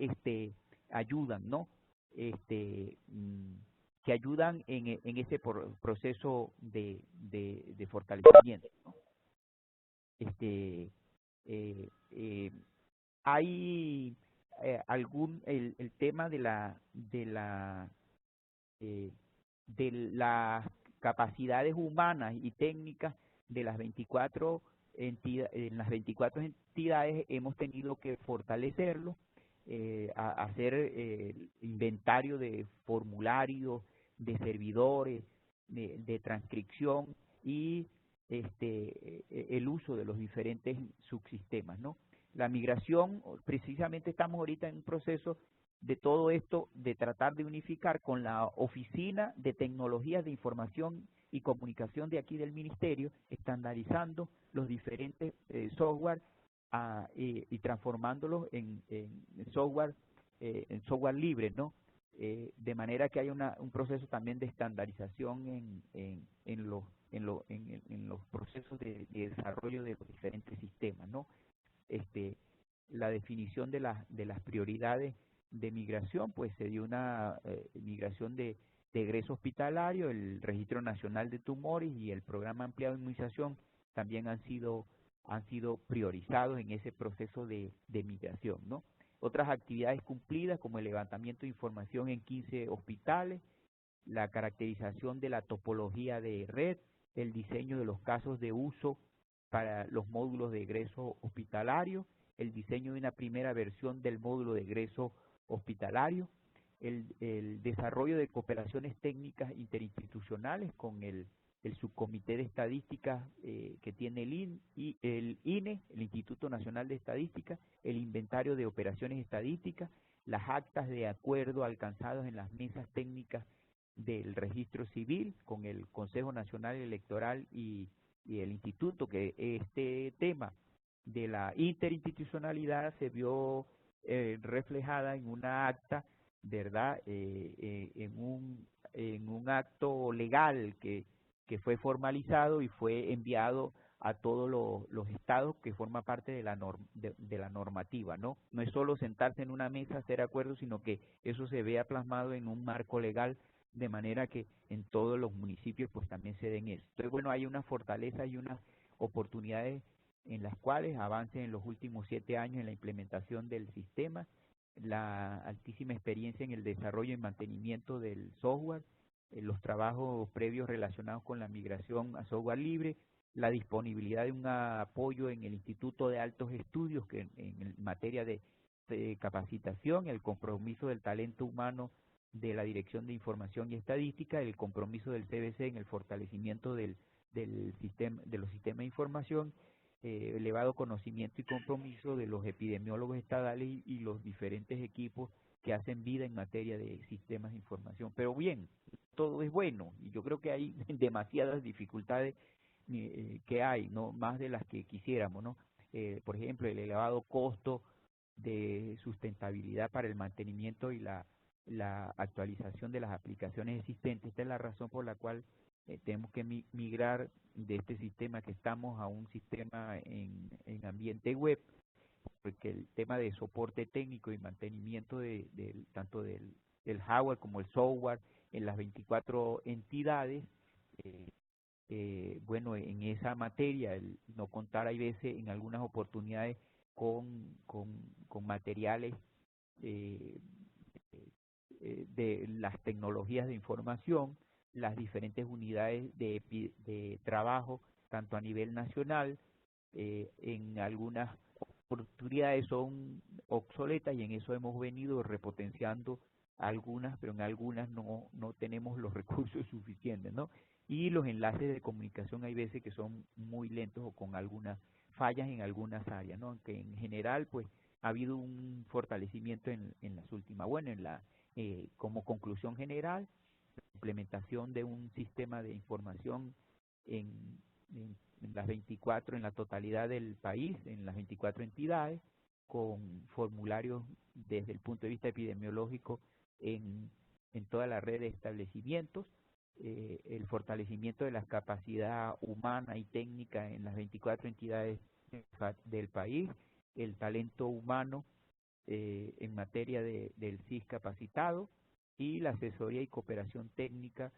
ayudan, ¿no? Que ayudan en ese proceso de fortalecimiento, ¿no? Hay el tema de las capacidades humanas y técnicas de las 24 en las 24 entidades hemos tenido que fortalecerlo, hacer inventario de formularios, de servidores, de transcripción y el uso de los diferentes subsistemas, ¿no? La migración, precisamente estamos ahorita en un proceso de todo esto, de tratar de unificar con la Oficina de Tecnologías de Información y Comunicación de aquí del Ministerio, estandarizando los diferentes software y transformándolos en software libre, ¿no? De manera que haya un proceso también de estandarización en los procesos de desarrollo de los diferentes sistemas, ¿no? La definición de las prioridades de migración, pues se dio una migración de egreso hospitalario, el Registro Nacional de Tumores y el Programa Ampliado de Inmunización también han sido priorizados en ese proceso de migración, ¿no? Otras actividades cumplidas como el levantamiento de información en 15 hospitales, la caracterización de la topología de red, el diseño de los casos de uso para los módulos de egreso hospitalario, el diseño de una primera versión del módulo de egreso hospitalario, el desarrollo de cooperaciones técnicas interinstitucionales con el subcomité de estadísticas que tiene el INE, el Instituto Nacional de Estadística, el inventario de operaciones estadísticas, las actas de acuerdo alcanzadas en las mesas técnicas del registro civil con el Consejo Nacional Electoral y el Instituto, que este tema de la interinstitucionalidad se vio reflejada en una acta, ¿verdad? En un acto legal que fue formalizado y fue enviado a todos los estados, que forma parte de la normativa, ¿no? No es solo sentarse en una mesa, hacer acuerdos, sino que eso se vea plasmado en un marco legal, de manera que en todos los municipios pues también se den eso. Entonces, bueno, hay una fortaleza y unas oportunidades en las cuales avancen en los últimos 7 años en la implementación del sistema, la altísima experiencia en el desarrollo y mantenimiento del software, los trabajos previos relacionados con la migración a software libre, la disponibilidad de un apoyo en el Instituto de Altos Estudios que en materia de capacitación, el compromiso del talento humano de la Dirección de Información y Estadística, el compromiso del CBC en el fortalecimiento de los sistemas de información, elevado conocimiento y compromiso de los epidemiólogos estadales y los diferentes equipos que hacen vida en materia de sistemas de información. Pero bien, todo es bueno y yo creo que hay demasiadas dificultades que hay, no más de las que quisiéramos, ¿no? Por ejemplo, el elevado costo de sustentabilidad para el mantenimiento y la actualización de las aplicaciones existentes. Esta es la razón por la cual tenemos que migrar de este sistema que estamos a un sistema en ambiente web, porque el tema de soporte técnico y mantenimiento tanto del hardware como el software en las 24 entidades, bueno, en esa materia, el no contar hay veces en algunas oportunidades con materiales de las tecnologías de información, las diferentes unidades de trabajo, tanto a nivel nacional, en algunas oportunidades son obsoletas y en eso hemos venido repotenciando algunas, pero en algunas no tenemos los recursos suficientes, ¿no? Y los enlaces de comunicación hay veces que son muy lentos o con algunas fallas en algunas áreas, ¿no? Aunque en general, pues, ha habido un fortalecimiento en las últimas. Bueno, como conclusión general, la implementación de un sistema de información en las 24, en la totalidad del país, en las 24 entidades, con formularios desde el punto de vista epidemiológico en toda la red de establecimientos, el fortalecimiento de la capacidad humana y técnica en las 24 entidades del país, el talento humano en materia del CIS capacitado y la asesoría y cooperación técnica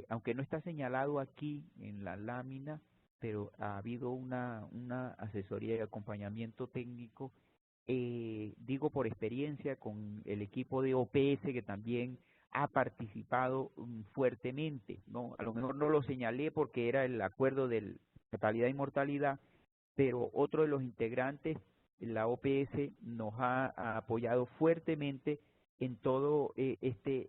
aunque no está señalado aquí en la lámina, pero ha habido una asesoría y acompañamiento técnico, digo por experiencia con el equipo de OPS que también ha participado fuertemente, ¿no? A lo mejor no lo señalé porque era el acuerdo de mortalidad y mortalidad, pero otro de los integrantes, la OPS, nos ha apoyado fuertemente en todo este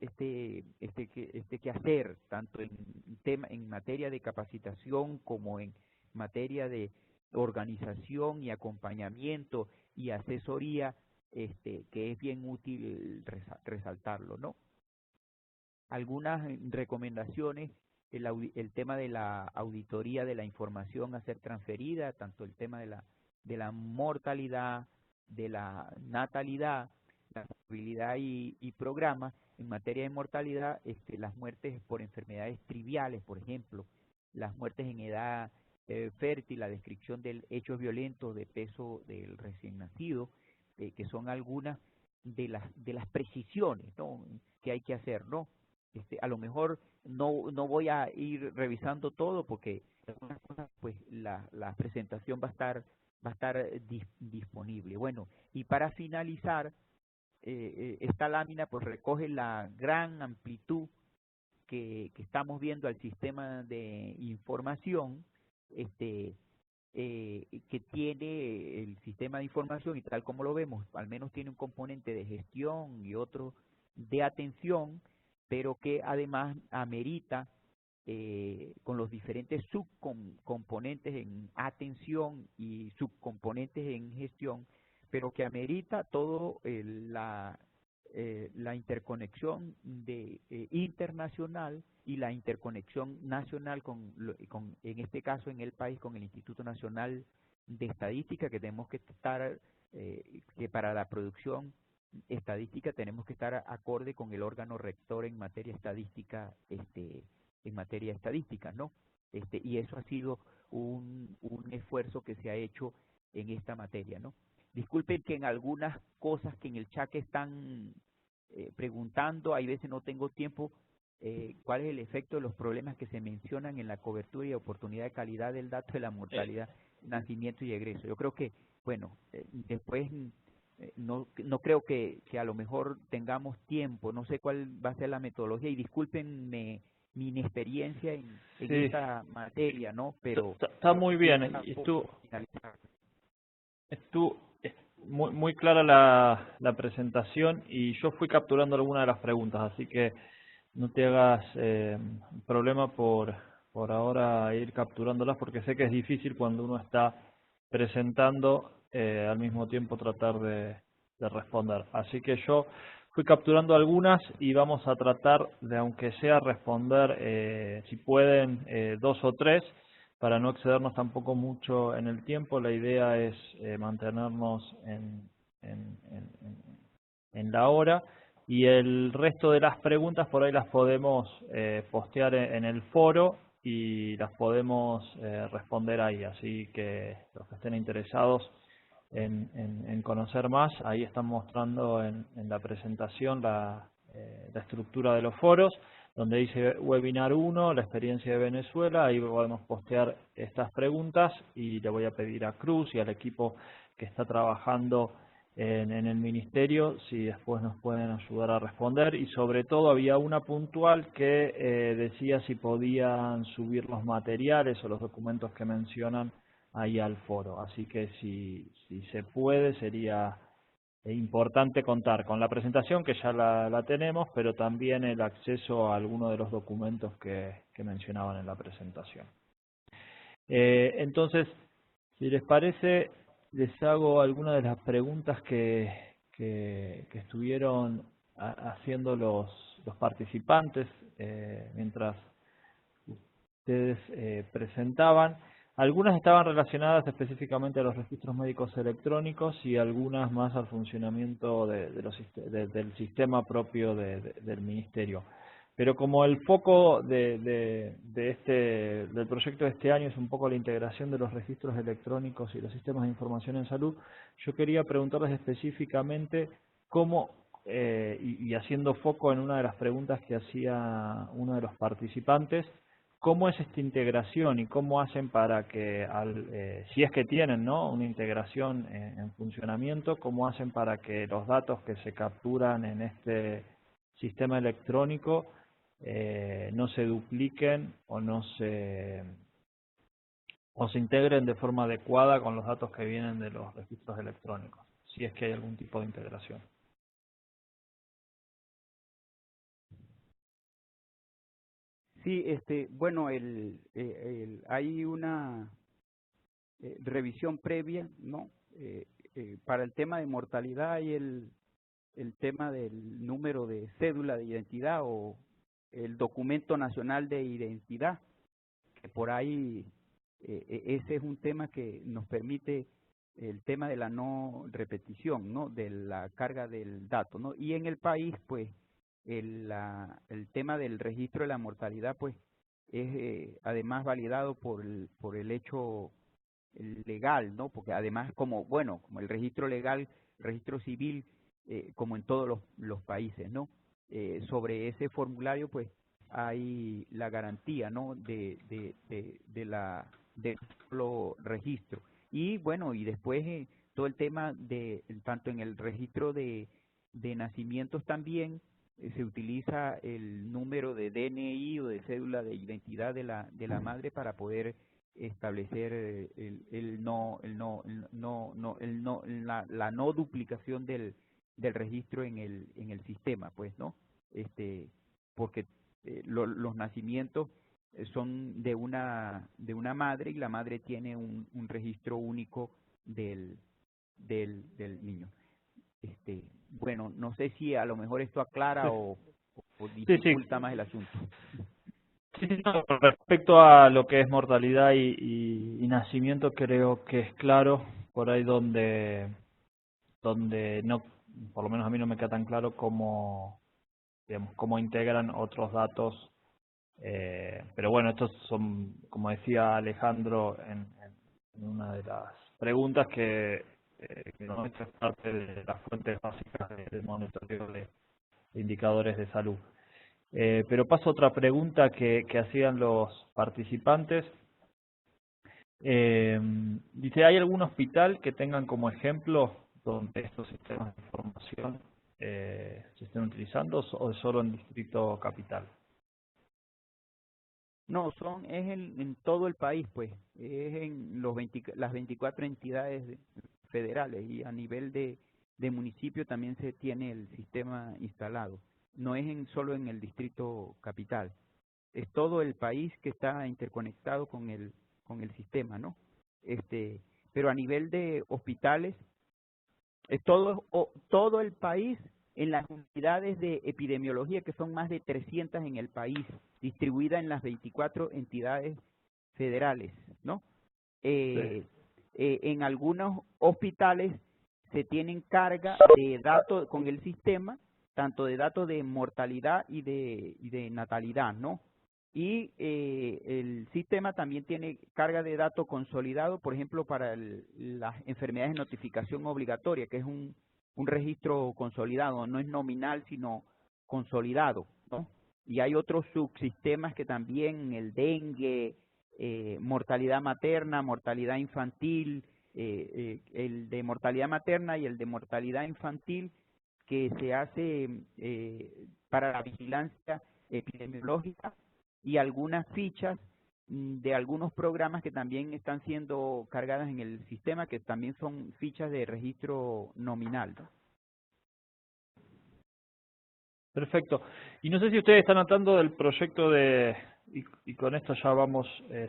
quehacer, tanto en materia de capacitación como en materia de organización y acompañamiento y asesoría, que es bien útil resaltarlo, ¿no? Algunas recomendaciones, el tema de la auditoría de la información a ser transferida, tanto el tema de la mortalidad, de la natalidad, la movilidad y programas. En materia de mortalidad, las muertes por enfermedades triviales, por ejemplo, las muertes en edad fértil, la descripción del hechos violentos de peso del recién nacido, que son algunas de las precisiones, ¿no?, que hay que hacer, ¿no? A lo mejor no voy a ir revisando todo porque algunas cosas, pues la presentación va a estar disponible. Bueno, y para finalizar, esta lámina pues recoge la gran amplitud que estamos viendo al sistema de información, que tiene el sistema de información, y tal como lo vemos, al menos tiene un componente de gestión y otro de atención, pero que además amerita, con los diferentes subcomponentes en atención y subcomponentes en gestión, pero que amerita todo la interconexión internacional y la interconexión nacional en este caso en el país, con el Instituto Nacional de Estadística, que tenemos que estar, que para la producción estadística tenemos que estar acorde con el órgano rector en materia estadística, ¿no? Y eso ha sido un esfuerzo que se ha hecho en esta materia, ¿no? Disculpen que en algunas cosas que en el chat están preguntando, hay veces no tengo tiempo, cuál es el efecto de los problemas que se mencionan en la cobertura y oportunidad de calidad del dato de la mortalidad, nacimiento y egreso. Yo creo que, bueno, después no creo que a lo mejor tengamos tiempo, no sé cuál va a ser la metodología, y discúlpenme mi inexperiencia en esta materia, ¿no? Pero está muy bien, estuvo muy clara la presentación, y yo fui capturando algunas de las preguntas, así que no te hagas problema por ahora ir capturándolas, porque sé que es difícil cuando uno está presentando al mismo tiempo tratar de responder. Así que yo fui capturando algunas y vamos a tratar de, aunque sea, responder, si pueden, 2 o 3, para no excedernos tampoco mucho en el tiempo. La idea es mantenernos en la hora, y el resto de las preguntas por ahí las podemos postear en el foro y las podemos responder ahí. Así que los que estén interesados en conocer más, ahí están mostrando en la presentación la estructura de los foros, donde dice Webinar 1, la experiencia de Venezuela. Ahí podemos postear estas preguntas, y le voy a pedir a Cruz y al equipo que está trabajando en el ministerio si después nos pueden ayudar a responder. Y sobre todo había una puntual que decía si podían subir los materiales o los documentos que mencionan ahí al foro. Así que si se puede, sería importante contar con la presentación, que ya la tenemos, pero también el acceso a alguno de los documentos que mencionaban en la presentación. Entonces, si les parece, les hago algunas de las preguntas que estuvieron haciendo los participantes mientras ustedes presentaban. Algunas estaban relacionadas específicamente a los registros médicos electrónicos, y algunas más al funcionamiento del sistema propio del Ministerio. Pero como el foco del proyecto de este año es un poco la integración de los registros electrónicos y los sistemas de información en salud, yo quería preguntarles específicamente cómo, y haciendo foco en una de las preguntas que hacía uno de los participantes, ¿cómo es esta integración y cómo hacen para que, si es que tienen, ¿no?, una integración en funcionamiento, cómo hacen para que los datos que se capturan en este sistema electrónico no se dupliquen o se integren de forma adecuada con los datos que vienen de los registros electrónicos, si es que hay algún tipo de integración? Sí, bueno, hay una revisión previa, ¿no? Para el tema de mortalidad y el tema del número de cédula de identidad o el documento nacional de identidad, que por ahí ese es un tema que nos permite el tema de la no repetición, ¿no?, de la carga del dato, ¿no? Y en el país, pues, el tema del registro de la mortalidad, pues, además validado por el hecho legal, ¿no? Porque además como el registro legal, registro civil, como en todos los países, ¿no? Sobre ese formulario pues hay la garantía, ¿no? del solo registro. Y bueno, y después todo el tema tanto en el registro de nacimientos también se utiliza el número de DNI o de cédula de identidad de la madre para poder establecer la no duplicación del registro en el sistema, pues, ¿no? Porque los nacimientos son de una madre y la madre tiene un registro único del niño. Bueno, no sé si a lo mejor esto aclara o Sí, dificulta más el asunto. Sí, no, con respecto a lo que es mortalidad y nacimiento, creo que es claro. Por ahí donde no, por lo menos a mí no me queda tan claro cómo, digamos, cómo integran otros datos. Pero bueno, estos son, como decía Alejandro en una de las preguntas, que no es parte de las fuentes básicas del monitoreo de indicadores de salud. Pero paso a otra pregunta que hacían los participantes. Dice, ¿hay algún hospital que tengan como ejemplo donde estos sistemas de información se estén utilizando, o es solo en Distrito Capital? No, es en todo el país, pues, es en las 24 entidades federales, y a nivel de municipio también se tiene el sistema instalado. No es solo en el Distrito Capital, es todo el país que está interconectado con el sistema, ¿no? Pero a nivel de hospitales, es todo el país en las unidades de epidemiología, que son más de 300 en el país, distribuidas en las 24 entidades federales, ¿no? Sí. En algunos hospitales se tienen carga de datos con el sistema, tanto de datos de mortalidad y de natalidad, ¿no? Y el sistema también tiene carga de datos consolidado, por ejemplo, para las enfermedades de notificación obligatoria, que es un registro consolidado, no es nominal, sino consolidado, ¿no? Y hay otros subsistemas que también, el dengue, mortalidad materna, mortalidad infantil, el de mortalidad materna y el de mortalidad infantil, que se hace para la vigilancia epidemiológica, y algunas fichas de algunos programas que también están siendo cargadas en el sistema, que también son fichas de registro nominal, ¿no? Perfecto. Y no sé si ustedes están tratando del proyecto y con esto ya vamos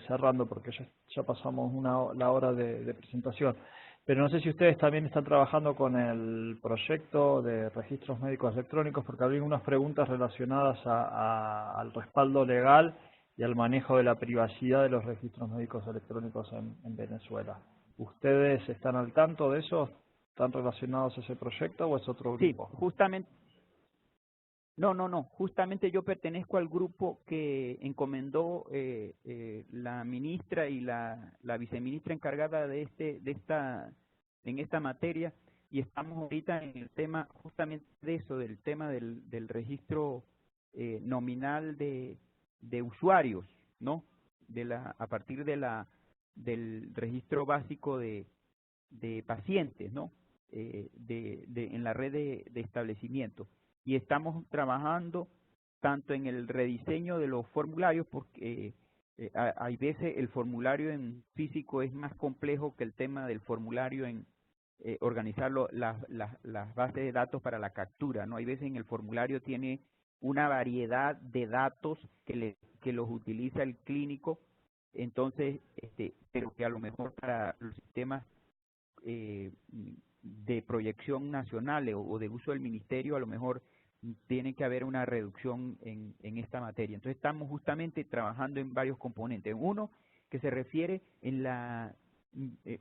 cerrando, porque ya pasamos la hora de presentación, pero no sé si ustedes también están trabajando con el proyecto de registros médicos electrónicos, porque había unas preguntas relacionadas al respaldo legal y al manejo de la privacidad de los registros médicos electrónicos en Venezuela. ¿Ustedes están al tanto de eso? ¿Están relacionados a ese proyecto o es otro Sí, grupo? justamente. No, justamente yo pertenezco al grupo que encomendó la ministra y la viceministra encargada en esta materia, y estamos ahorita en el tema justamente de eso, del tema del registro nominal de usuarios, ¿no? A partir del registro básico de pacientes, ¿no? En la red de establecimientos. Y estamos trabajando tanto en el rediseño de los formularios, porque hay veces el formulario en físico es más complejo que el tema del formulario en organizar las bases de datos para la captura, ¿no? Hay veces en el formulario tiene una variedad de datos que los utiliza el clínico, entonces, pero que a lo mejor para los sistemas de proyección nacional o de uso del ministerio, a lo mejor tiene que haber una reducción en esta materia. Entonces estamos justamente trabajando en varios componentes. Uno que se refiere en la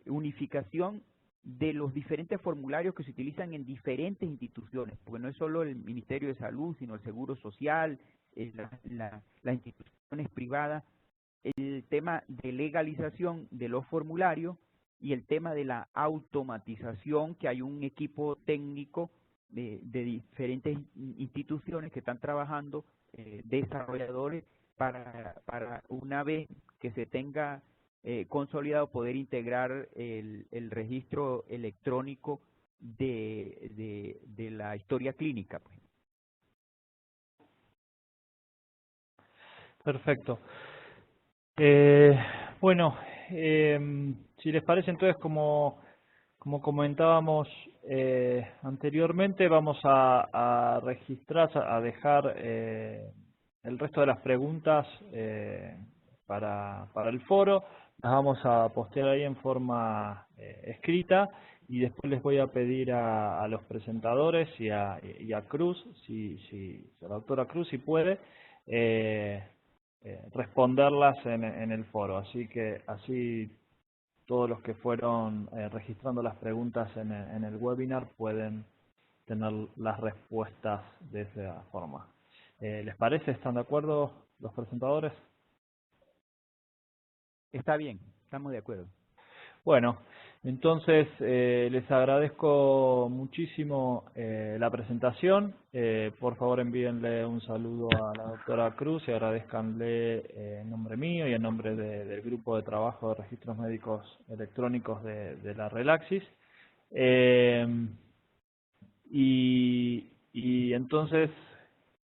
unificación de los diferentes formularios que se utilizan en diferentes instituciones, porque no es solo el Ministerio de Salud, sino el Seguro Social, las instituciones privadas, el tema de legalización de los formularios y el tema de la automatización, que hay un equipo técnico de diferentes instituciones que están trabajando, desarrolladores, para una vez que se tenga consolidado poder integrar el registro electrónico de la historia clínica, pues. Perfecto. Bueno, si les parece, entonces, como comentábamos anteriormente, vamos a registrar, a dejar el resto de las preguntas para el foro. Las vamos a postear ahí en forma escrita, y después les voy a pedir a los presentadores y a Cruz, si a la doctora Cruz, si puede, responderlas en el foro. Así todos los que fueron registrando las preguntas en el webinar pueden tener las respuestas de esa forma. ¿Les parece? ¿Están de acuerdo los presentadores? Está bien, estamos de acuerdo. Bueno, entonces les agradezco muchísimo la presentación. Por favor, envíenle un saludo a la doctora Cruz y agradezcanle en nombre mío y en nombre del grupo de trabajo de registros médicos electrónicos de la Relaxis. Y entonces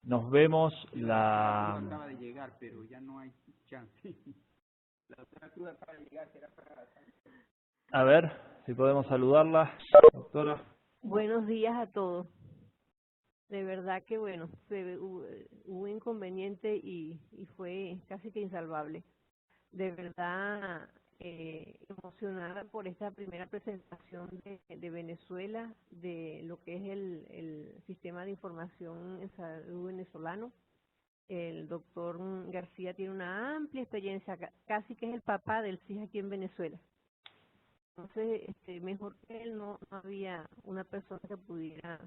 nos vemos la... Acaba de llegar, pero ya no hay chance. La doctora Cruz acaba de llegar, será para... A ver, si podemos saludarla, doctora. Buenos días a todos. De verdad que bueno, hubo inconveniente y fue casi que insalvable. De verdad emocionada por esta primera presentación de Venezuela, de lo que es el sistema de información en salud venezolano. El doctor García tiene una amplia experiencia, casi que es el papá del CIS aquí en Venezuela. Entonces, mejor que él no había una persona que pudiera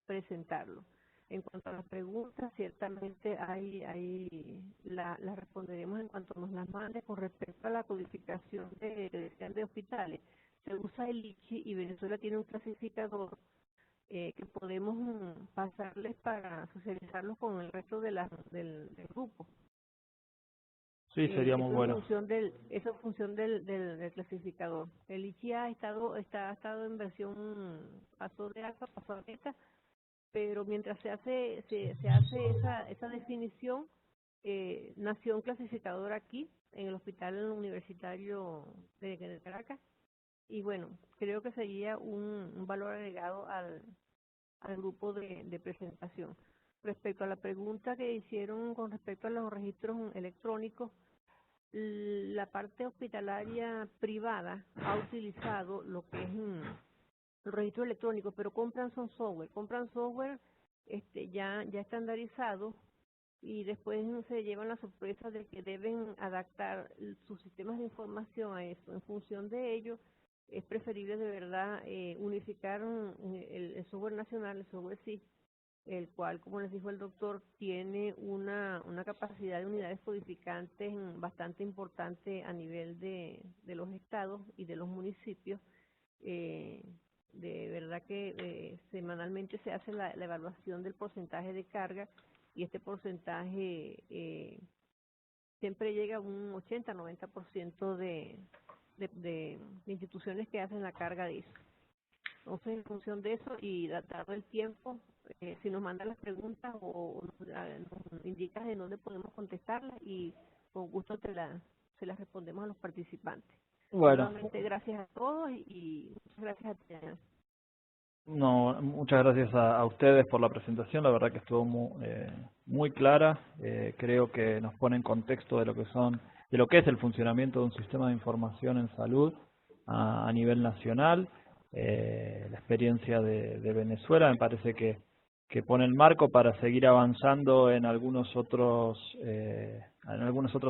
presentarlo. En cuanto a las preguntas, ciertamente las responderemos en cuanto nos las mande. Con respecto a la codificación de hospitales, se usa el ICHI y Venezuela tiene un clasificador que podemos pasarles para socializarlos con el resto del grupo. Sí, sería muy bueno. Eso es función del clasificador. El ICHI ha estado en versión paso de alfa, paso a beta, pero mientras se hace esa definición, nació un clasificador aquí en el Hospital Universitario de Caracas, y bueno, creo que sería un valor agregado al grupo de presentación. Respecto a la pregunta que hicieron con respecto a los registros electrónicos, la parte hospitalaria privada ha utilizado lo que es el registro electrónico, pero compran software ya estandarizado, y después se llevan la sorpresa de que deben adaptar sus sistemas de información a eso. En función de ello, es preferible de verdad unificar el software nacional, el software SIS, el cual, como les dijo el doctor, tiene una capacidad de unidades codificantes bastante importante a nivel de los estados y de los municipios. De verdad que semanalmente se hace la evaluación del porcentaje de carga, y este porcentaje siempre llega a un 80-90% de instituciones que hacen la carga de eso. Entonces, en función de eso y darle el tiempo, si nos mandan las preguntas o nos indicas de dónde podemos contestarlas, y con gusto se las respondemos a los participantes. Bueno. Nuevamente, gracias a todos y muchas gracias a ti. No, muchas gracias a ustedes por la presentación. La verdad que estuvo muy clara. Creo que nos pone en contexto de lo que es el funcionamiento de un sistema de información en salud a nivel nacional. La experiencia de Venezuela me parece que pone el marco para seguir avanzando en algunas otras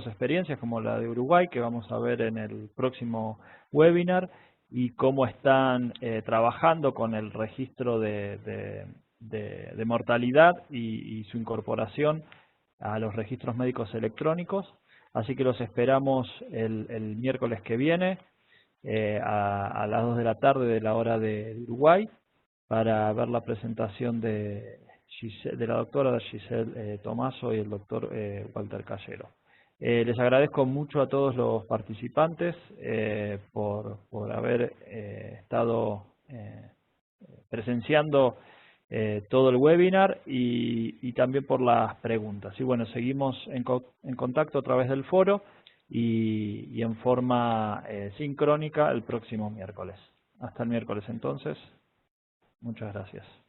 experiencias, como la de Uruguay, que vamos a ver en el próximo webinar, y cómo están trabajando con el registro de mortalidad y su incorporación a los registros médicos electrónicos. Así que los esperamos el miércoles que viene a las 2 de la tarde de la hora de Uruguay para ver la presentación de la doctora Giselle Tomaso y el doctor Walter Callero. Les agradezco mucho a todos los participantes por haber estado presenciando todo el webinar y también por las preguntas. Y bueno, seguimos en contacto a través del foro y en forma sincrónica el próximo miércoles. Hasta el miércoles entonces. Muchas gracias.